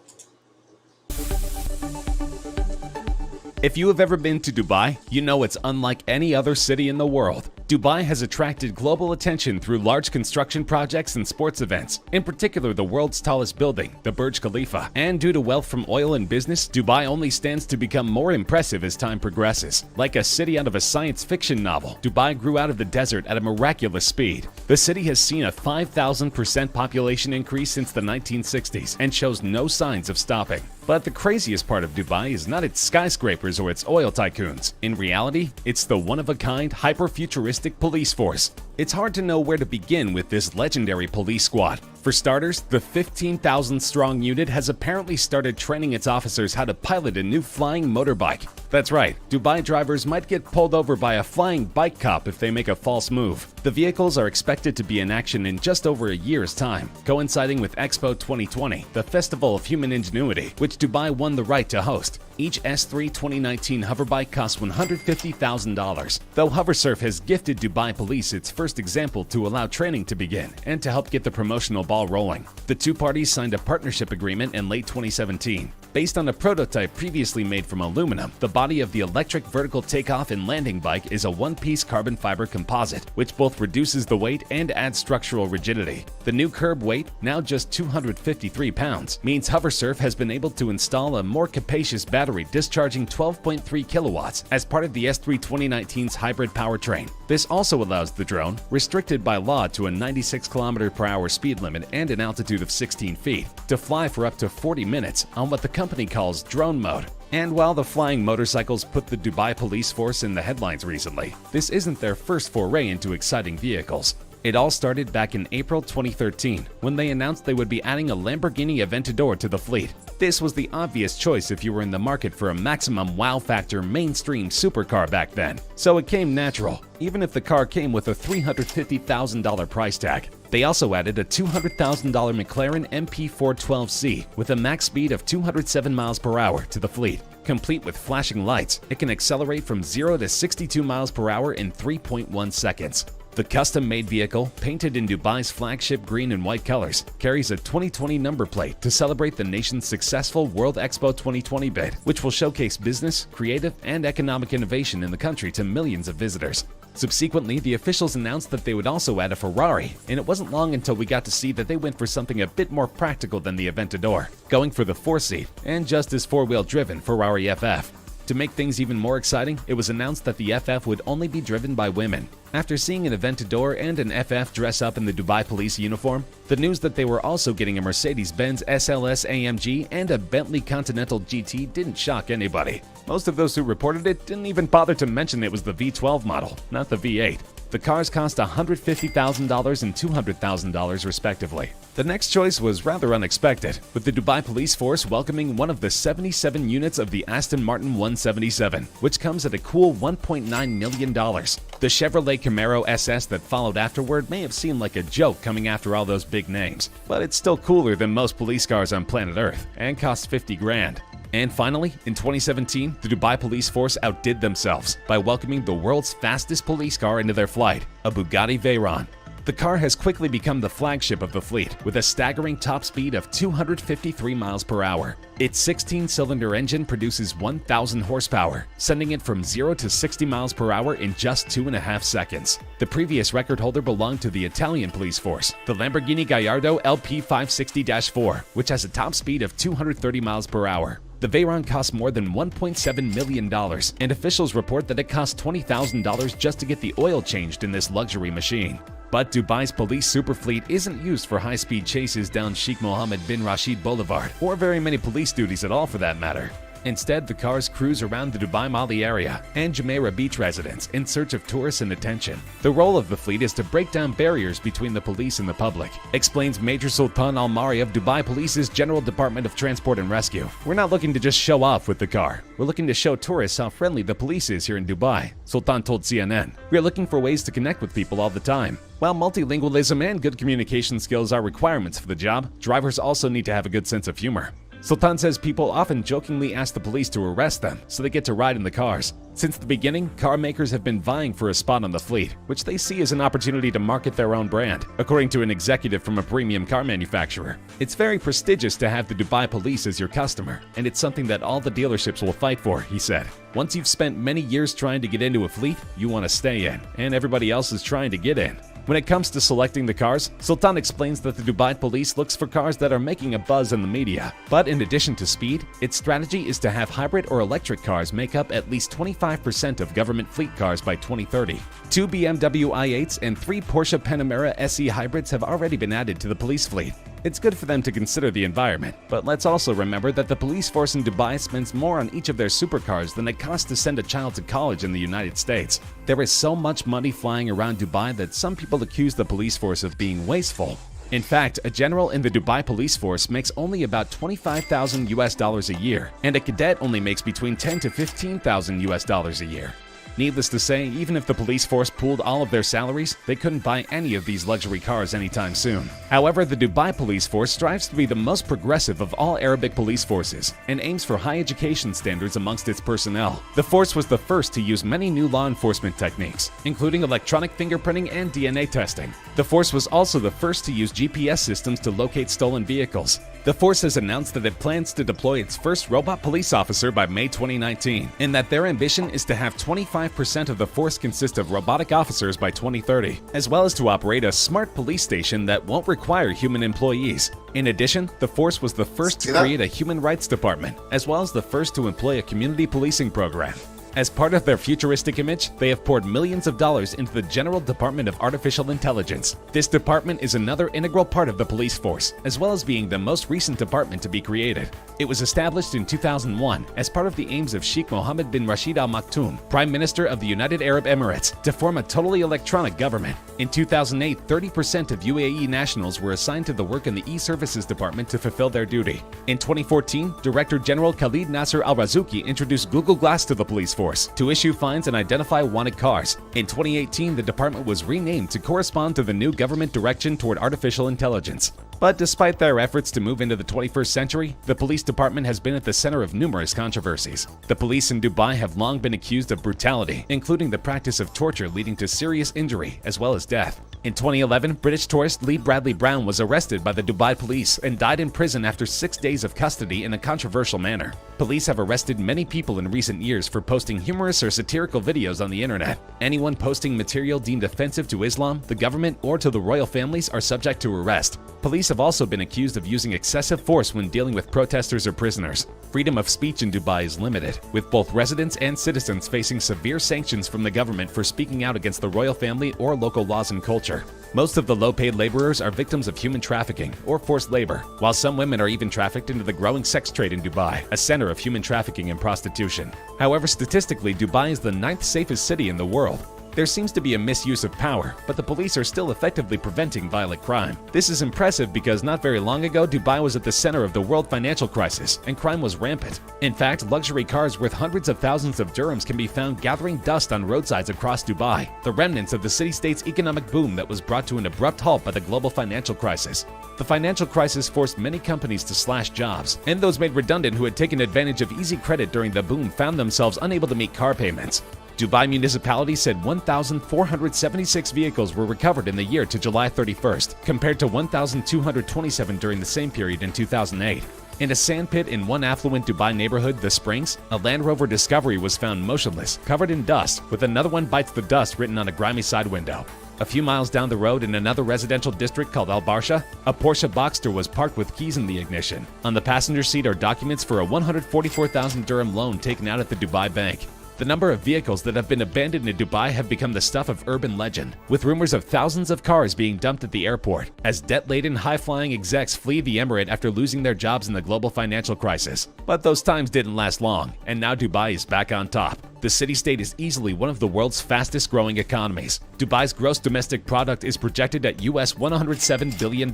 If you have ever been to Dubai, you know it's unlike any other city in the world. Dubai has attracted global attention through large construction projects and sports events, in particular the world's tallest building, the Burj Khalifa. And due to wealth from oil and business, Dubai only stands to become more impressive as time progresses. Like a city out of a science fiction novel, Dubai grew out of the desert at a miraculous speed. The city has seen a 5,000% population increase since the 1960s and shows no signs of stopping. But the craziest part of Dubai is not its skyscrapers or its oil tycoons. In reality, it's the one-of-a-kind, hyper-futuristic police force. It's hard to know where to begin with this legendary police squad. For starters, the 15,000-strong unit has apparently started training its officers how to pilot a new flying motorbike. That's right, Dubai drivers might get pulled over by a flying bike cop if they make a false move. The vehicles are expected to be in action in just over a year's time, coinciding with Expo 2020, the Festival of Human Ingenuity, which Dubai won the right to host. Each S3 2019 hoverbike costs $150,000, though HoverSurf has gifted Dubai police its first example to allow training to begin and to help get the promotional ball rolling. The two parties signed a partnership agreement in late 2017. Based on a prototype previously made from aluminum, the body of the electric vertical takeoff and landing bike is a one-piece carbon fiber composite, which both reduces the weight and adds structural rigidity. The new curb weight, now just 253 pounds, means HoverSurf has been able to install a more capacious battery discharging 12.3 kilowatts as part of the S3 2019's hybrid powertrain. This also allows the drone, restricted by law to a 96 km/h speed limit and an altitude of 16 feet, to fly for up to 40 minutes on what the company calls drone mode. And while the flying motorcycles put the Dubai police force in the headlines recently, this isn't their first foray into exciting vehicles. It all started back in April 2013, when they announced they would be adding a Lamborghini Aventador to the fleet. This was the obvious choice if you were in the market for a maximum wow factor mainstream supercar back then. So it came natural, even if the car came with a $350,000 price tag. They also added a $200,000 McLaren MP412C with a max speed of 207 miles per hour to the fleet. Complete with flashing lights, it can accelerate from 0 to 62 miles per hour in 3.1 seconds. The custom-made vehicle, painted in Dubai's flagship green and white colors, carries a 2020 number plate to celebrate the nation's successful World Expo 2020 bid, which will showcase business, creative, and economic innovation in the country to millions of visitors. Subsequently, the officials announced that they would also add a Ferrari, and it wasn't long until we got to see that they went for something a bit more practical than the Aventador, going for the 4-seat and just as four-wheel driven Ferrari FF. To make things even more exciting, it was announced that the FF would only be driven by women. After seeing an Aventador and an FF dress up in the Dubai police uniform, the news that they were also getting a Mercedes-Benz SLS AMG and a Bentley Continental GT didn't shock anybody. Most of those who reported it didn't even bother to mention it was the V12 model, not the V8. The cars cost $150,000 and $200,000 respectively. The next choice was rather unexpected, with the Dubai police force welcoming one of the 77 units of the Aston Martin 177, which comes at a cool $1.9 million. The Chevrolet Camaro SS that followed afterward may have seemed like a joke coming after all those big names, but it's still cooler than most police cars on planet Earth and costs $50 grand. And finally, in 2017, the Dubai police force outdid themselves by welcoming the world's fastest police car into their flight, a Bugatti Veyron. The car has quickly become the flagship of the fleet, with a staggering top speed of 253 miles per hour. Its 16-cylinder engine produces 1,000 horsepower, sending it from 0 to 60 miles per hour in just 2.5 seconds. The previous record holder belonged to the Italian police force, the Lamborghini Gallardo LP560-4, which has a top speed of 230 miles per hour. The Veyron costs more than $1.7 million, and officials report that it cost $20,000 just to get the oil changed in this luxury machine. But Dubai's police superfleet isn't used for high-speed chases down Sheikh Mohammed bin Rashid Boulevard, or very many police duties at all for that matter. Instead, the cars cruise around the Dubai Mali area and Jumeirah Beach residents in search of tourists and attention. The role of the fleet is to break down barriers between the police and the public, explains Major Sultan Al-Mari of Dubai Police's General Department of Transport and Rescue. We're not looking to just show off with the car. We're looking to show tourists how friendly the police is here in Dubai, Sultan told CNN. We're looking for ways to connect with people all the time. While multilingualism and good communication skills are requirements for the job, drivers also need to have a good sense of humor. Sultan says people often jokingly ask the police to arrest them so they get to ride in the cars. Since the beginning, car makers have been vying for a spot on the fleet, which they see as an opportunity to market their own brand, according to an executive from a premium car manufacturer. It's very prestigious to have the Dubai police as your customer, and it's something that all the dealerships will fight for, he said. Once you've spent many years trying to get into a fleet, you want to stay in, and everybody else is trying to get in. When it comes to selecting the cars, Sultan explains that the Dubai police looks for cars that are making a buzz in the media. But in addition to speed, its strategy is to have hybrid or electric cars make up at least 25% of government fleet cars by 2030. 2 BMW i8s and 3 Porsche Panamera SE hybrids have already been added to the police fleet. It's good for them to consider the environment, but let's also remember that the police force in Dubai spends more on each of their supercars than it costs to send a child to college in the United States. There is so much money flying around Dubai that some people accuse the police force of being wasteful. In fact, a general in the Dubai police force makes only about $25,000 a year, and a cadet only makes between $10,000 to $15,000 a year. Needless to say, even if the police force pooled all of their salaries, they couldn't buy any of these luxury cars anytime soon. However, the Dubai police force strives to be the most progressive of all Arabic police forces and aims for high education standards amongst its personnel. The force was the first to use many new law enforcement techniques, including electronic fingerprinting and DNA testing. The force was also the first to use GPS systems to locate stolen vehicles. The force has announced that it plans to deploy its first robot police officer by May 2019, and that their ambition is to have 25% of the force consist of robotic officers by 2030, as well as to operate a smart police station that won't require human employees. In addition, the force was the first to create a human rights department, as well as the first to employ a community policing program. As part of their futuristic image, they have poured millions of dollars into the General Department of Artificial Intelligence. This department is another integral part of the police force, as well as being the most recent department to be created. It was established in 2001 as part of the aims of Sheikh Mohammed bin Rashid Al Maktoum, Prime Minister of the United Arab Emirates, to form a totally electronic government. In 2008, 30% of UAE nationals were assigned to the work in the e-services department to fulfill their duty. In 2014, Director General Khalid Nasser Al-Razouki introduced Google Glass to the police force to issue fines and identify wanted cars. In 2018, the department was renamed to correspond to the new government direction toward artificial intelligence. But despite their efforts to move into the 21st century, the police department has been at the center of numerous controversies. The police in Dubai have long been accused of brutality, including the practice of torture leading to serious injury as well as death. In 2011, British tourist Lee Bradley Brown was arrested by the Dubai police and died in prison after 6 days of custody in a controversial manner. Police have arrested many people in recent years for posting humorous or satirical videos on the internet. Anyone posting material deemed offensive to Islam, the government, or to the royal families are subject to arrest. Police have also been accused of using excessive force when dealing with protesters or prisoners. Freedom of speech in Dubai is limited, with both residents and citizens facing severe sanctions from the government for speaking out against the royal family or local laws and culture. Most of the low-paid laborers are victims of human trafficking or forced labor, while some women are even trafficked into the growing sex trade in Dubai, a center of human trafficking and prostitution. However, statistically, Dubai is the 9th safest city in the world. There seems to be a misuse of power, but the police are still effectively preventing violent crime. This is impressive because not very long ago, Dubai was at the center of the world financial crisis, and crime was rampant. In fact, luxury cars worth hundreds of thousands of dirhams can be found gathering dust on roadsides across Dubai, the remnants of the city-state's economic boom that was brought to an abrupt halt by the global financial crisis. The financial crisis forced many companies to slash jobs, and those made redundant who had taken advantage of easy credit during the boom found themselves unable to meet car payments. Dubai municipality said 1,476 vehicles were recovered in the year to July 31st, compared to 1,227 during the same period in 2008. In a sandpit in one affluent Dubai neighborhood, The Springs, a Land Rover Discovery was found motionless, covered in dust, with "Another one bites the dust" written on a grimy side window. A few miles down the road in another residential district called Al Barsha, a Porsche Boxster was parked with keys in the ignition. On the passenger seat are documents for a 144,000 dirham loan taken out at the Dubai Bank. The number of vehicles that have been abandoned in Dubai have become the stuff of urban legend, with rumors of thousands of cars being dumped at the airport, as debt-laden, high-flying execs flee the emirate after losing their jobs in the global financial crisis. But those times didn't last long, and now Dubai is back on top. the city-state is easily one of the world's fastest-growing economies. Dubai's gross domestic product is projected at US $107 billion,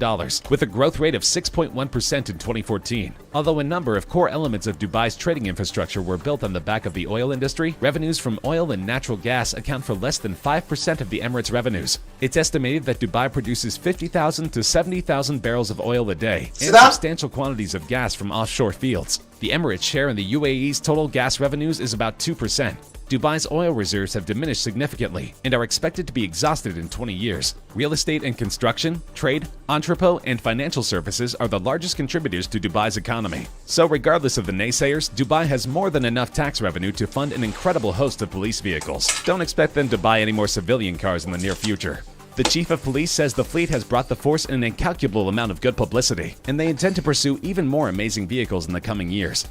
with a growth rate of 6.1% in 2014. Although a number of core elements of Dubai's trading infrastructure were built on the back of the oil industry, revenues from oil and natural gas account for less than 5% of the Emirates' revenues. It's estimated that Dubai produces 50,000 to 70,000 barrels of oil a day and substantial quantities of gas from offshore fields. The Emirates' share in the UAE's total gas revenues is about 2%. Dubai's oil reserves have diminished significantly and are expected to be exhausted in 20 years. Real estate and construction, trade, entrepot, and financial services are the largest contributors to Dubai's economy. So regardless of the naysayers, Dubai has more than enough tax revenue to fund an incredible host of police vehicles. Don't expect them to buy any more civilian cars in the near future. The chief of police says the fleet has brought the force an incalculable amount of good publicity, and they intend to pursue even more amazing vehicles in the coming years.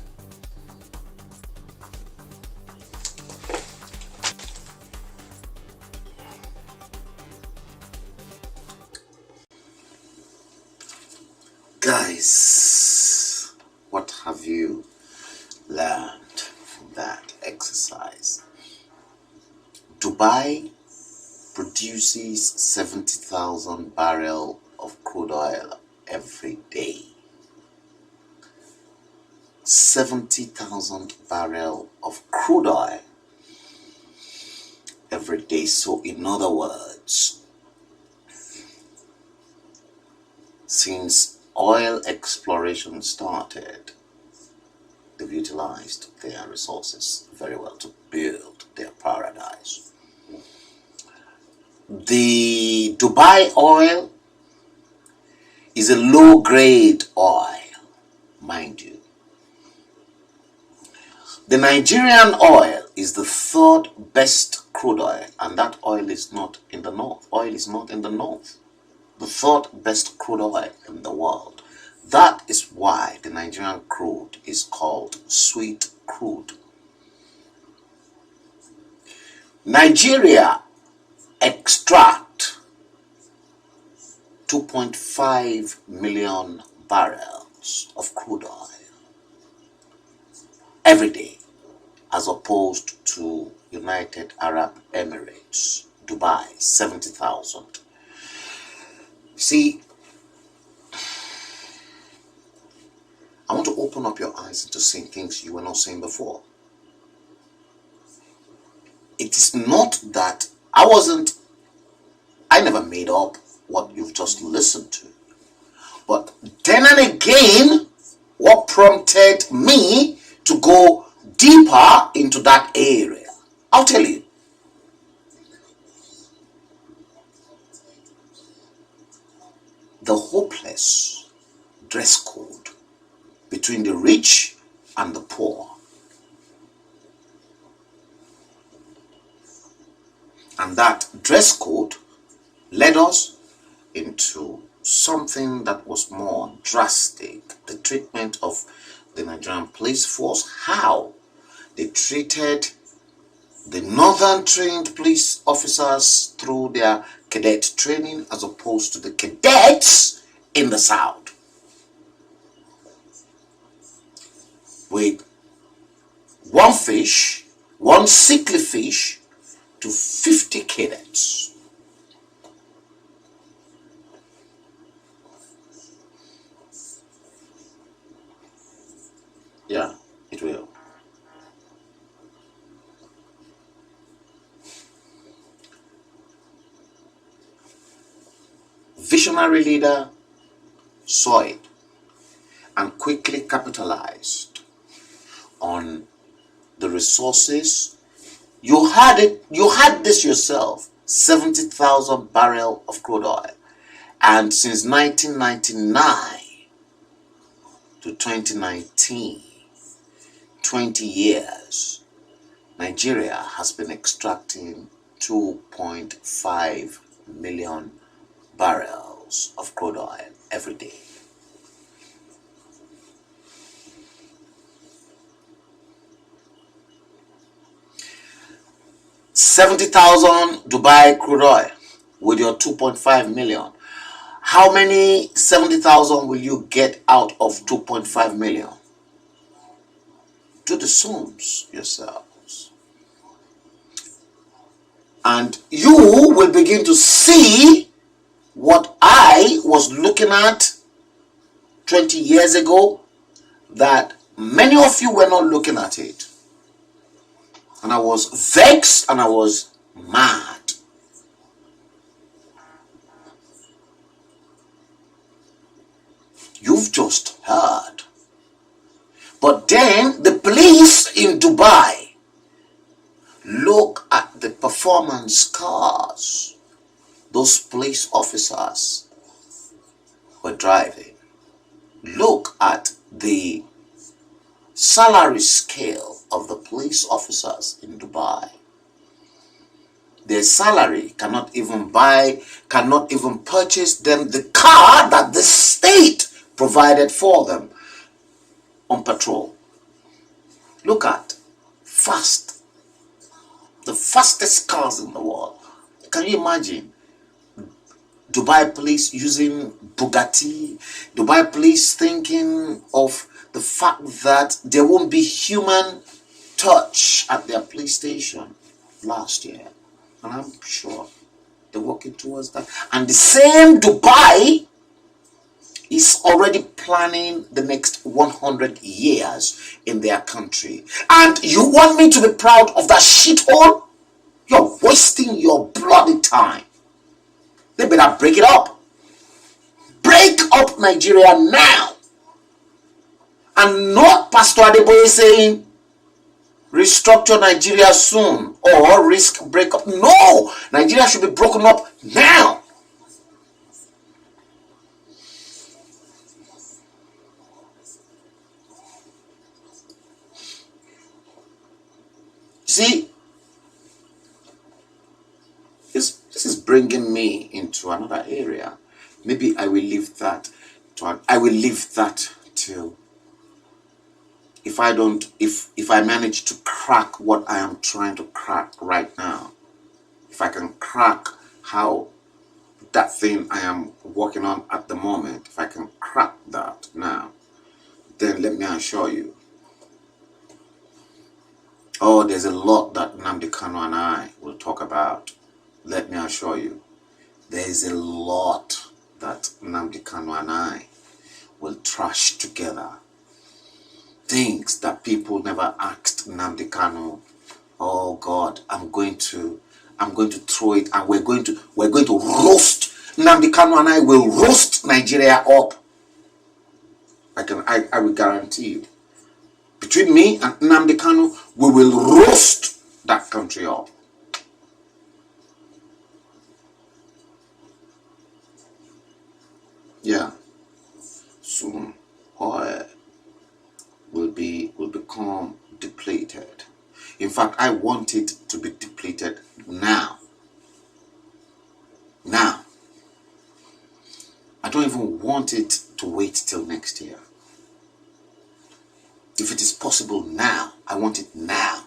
Guys, what have you learned from that exercise? Dubai produces 70,000 barrels of crude oil every day. 70,000 barrels of crude oil every day. So in other words, since oil exploration started, they've utilized their resources very well to build their paradise. The Dubai oil is a low-grade oil, mind you. The Nigerian oil is the third best crude oil, and that oil is not in the north. Oil is not in the north. The third best crude oil in the world. That is why the Nigerian crude is called sweet crude. Nigeria extract 2.5 million barrels of crude oil every day, as opposed to United Arab Emirates, Dubai, 70,000. See, I want to open up your eyes into seeing things you were not seeing before. It is not that I never made up what you've just listened to. But then and again, what prompted me to go deeper into that area? I'll tell you. The hopeless dress code between the rich and the poor. And that dress code led us into something that was more drastic. The treatment of the Nigerian police force, how they treated the northern trained police officers through their cadet training as opposed to the cadets in the south. With one fish, one sickly fish to 50 cadets. Yeah, it will. Visionary leader saw it and quickly capitalized on the resources. You had it, you had this yourself, 70,000 barrels of crude oil. And since 1999 to 2019, 20 years, Nigeria has been extracting 2.5 million barrels of crude oil every day. $70,000 Dubai crude oil with your 2.5 million. How many 70,000 will you get out of 2.5 million? Do the sums yourselves. And you will begin to see what I was looking at 20 years ago, that many of you were not looking at it. And I was vexed and I was mad. You've just heard. But then the police in Dubai, look at the performance cars those police officers were driving. Look at the salary scale of the police officers in Dubai. Their salary cannot even purchase them the car that the state provided for them on patrol. Look at the fastest cars in the world. Can you imagine Dubai police using Bugatti? Dubai police thinking of the fact that there won't be human touch at their police station last year. And I'm sure they're working towards that. And the same Dubai is already planning the next 100 years in their country. And you want me to be proud of that shithole? You're wasting your bloody time. They better break it up. Break up Nigeria now. And not Pastor Adeboye saying restructure Nigeria soon or risk breakup. No! Nigeria should be broken up now. See, this is bringing me into another area. Maybe I will leave that till if I manage to crack what I am trying to crack right now. If I can crack how that thing I am working on at the moment, if I can crack that now, then let me assure you, oh, there's a lot that Nnamdi Kanu and I will talk about. Let me assure you, there is a lot that Nnamdi Kanu and I will trash together. Things that people never asked Nnamdi Kanu. Oh God, I'm going to throw it, and we're going to roast. Nnamdi Kanu and I will roast Nigeria up. I will guarantee you. Between me and Nnamdi Kanu, we will roast that country up. Yeah. Soon oil will become depleted. In fact, I want it to be depleted now. Now. I don't even want it to wait till next year. If it is possible now, I want it now.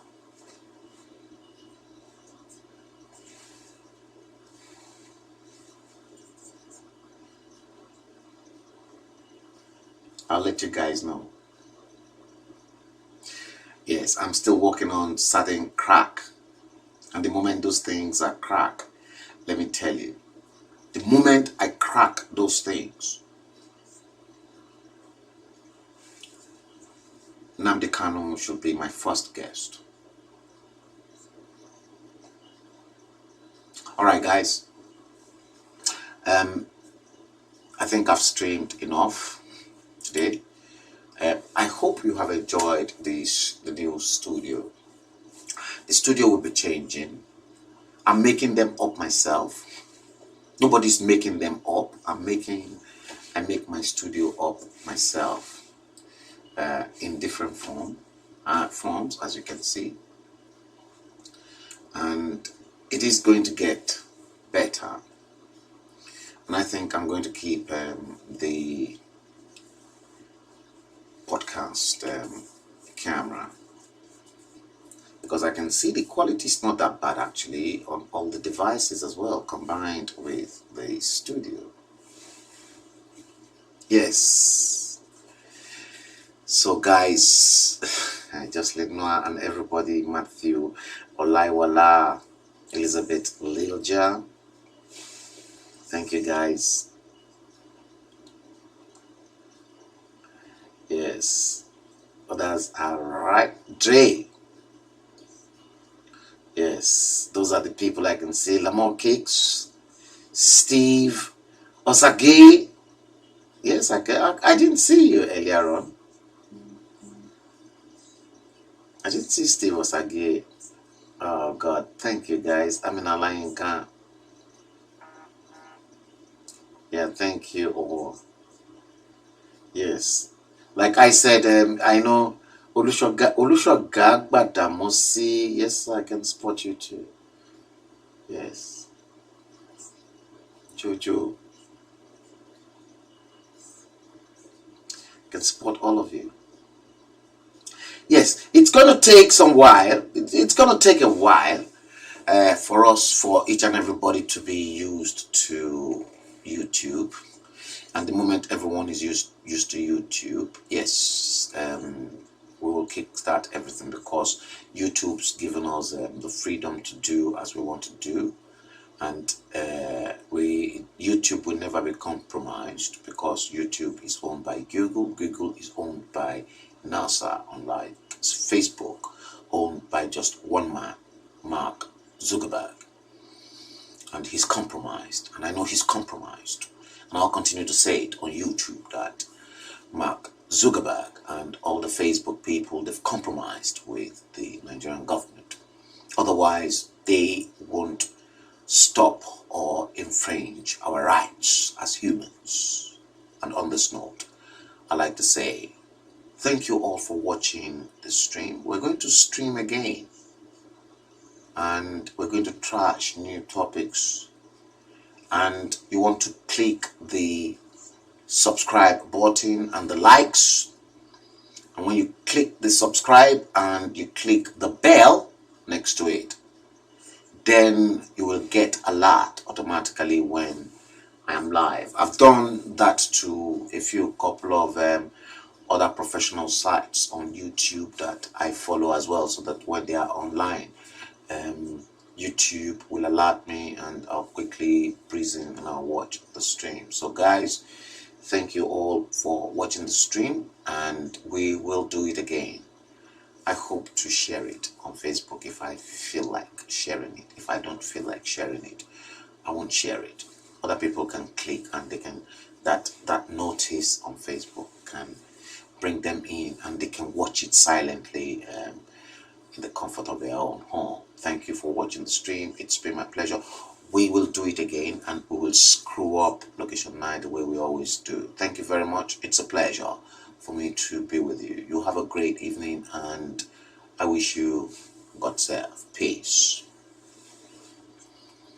I'll let you guys know. Yes, I'm still working on certain crack. And the moment those things are crack, let me tell you, the moment I crack those things, Nnamdi Kanu should be my first guest. Alright guys, I think I've streamed enough today. I hope you have enjoyed the new studio. The studio will be changing. I'm making them up myself. Nobody's making them up. I make my studio up myself in different forms, as you can see. And it is going to get better. And I think I'm going to keep the podcast camera, because I can see the quality is not that bad actually on all the devices as well, combined with the studio. Yes. So guys, I just let Noah and everybody, Matthew, Olaiwala, Elizabeth Littlejohn. Thank you, guys. Yes. Others are right. Dre. Yes. Those are the people I can see. Lamar Cakes. Steve. Osage. Yes, I didn't see you earlier on. I didn't see Steve Osage. Oh, God. Thank you, guys. I'm in Alainka. Yeah, thank you all. Yes. Like I said, I know Olushoga Badamosi. Yes, I can spot you too. Yes. Jojo. Can spot all of you. Yes, it's going to take some while. It's going to take a while for each and everybody to be used to YouTube. And the moment everyone is used to YouTube, yes, we will kickstart everything, because YouTube's given us the freedom to do as we want to do, and YouTube will never be compromised, because YouTube is owned by Google. Google is owned by NASA, unlike Facebook, owned by just one man, Mark Zuckerberg, and he's compromised, and I know he's compromised. And I'll continue to say it on YouTube that Mark Zuckerberg and all the Facebook people, they've compromised with the Nigerian government. Otherwise, they won't stop or infringe our rights as humans. And on this note, I'd like to say thank you all for watching the stream. We're going to stream again, and we're going to trash new topics. And you want to click the subscribe button and the likes, and when you click the subscribe and you click the bell next to it, then you will get a alert automatically when I am live. I've done that to a couple of other professional sites on YouTube that I follow as well, so that when they are online, YouTube will alert me and I'll quickly breeze in and I'll watch the stream. So guys, thank you all for watching the stream, and we will do it again. I hope to share it on Facebook if I feel like sharing it. If I don't feel like sharing it, I won't share it. Other people can click, and they can that notice on Facebook can bring them in, and they can watch it silently in the comfort of their own home. Thank you for watching the stream. It's been my pleasure. We will do it again, and we will screw up Location 9 the way we always do. Thank you very much. It's a pleasure for me to be with you. You have a great evening, and I wish you God save. Peace.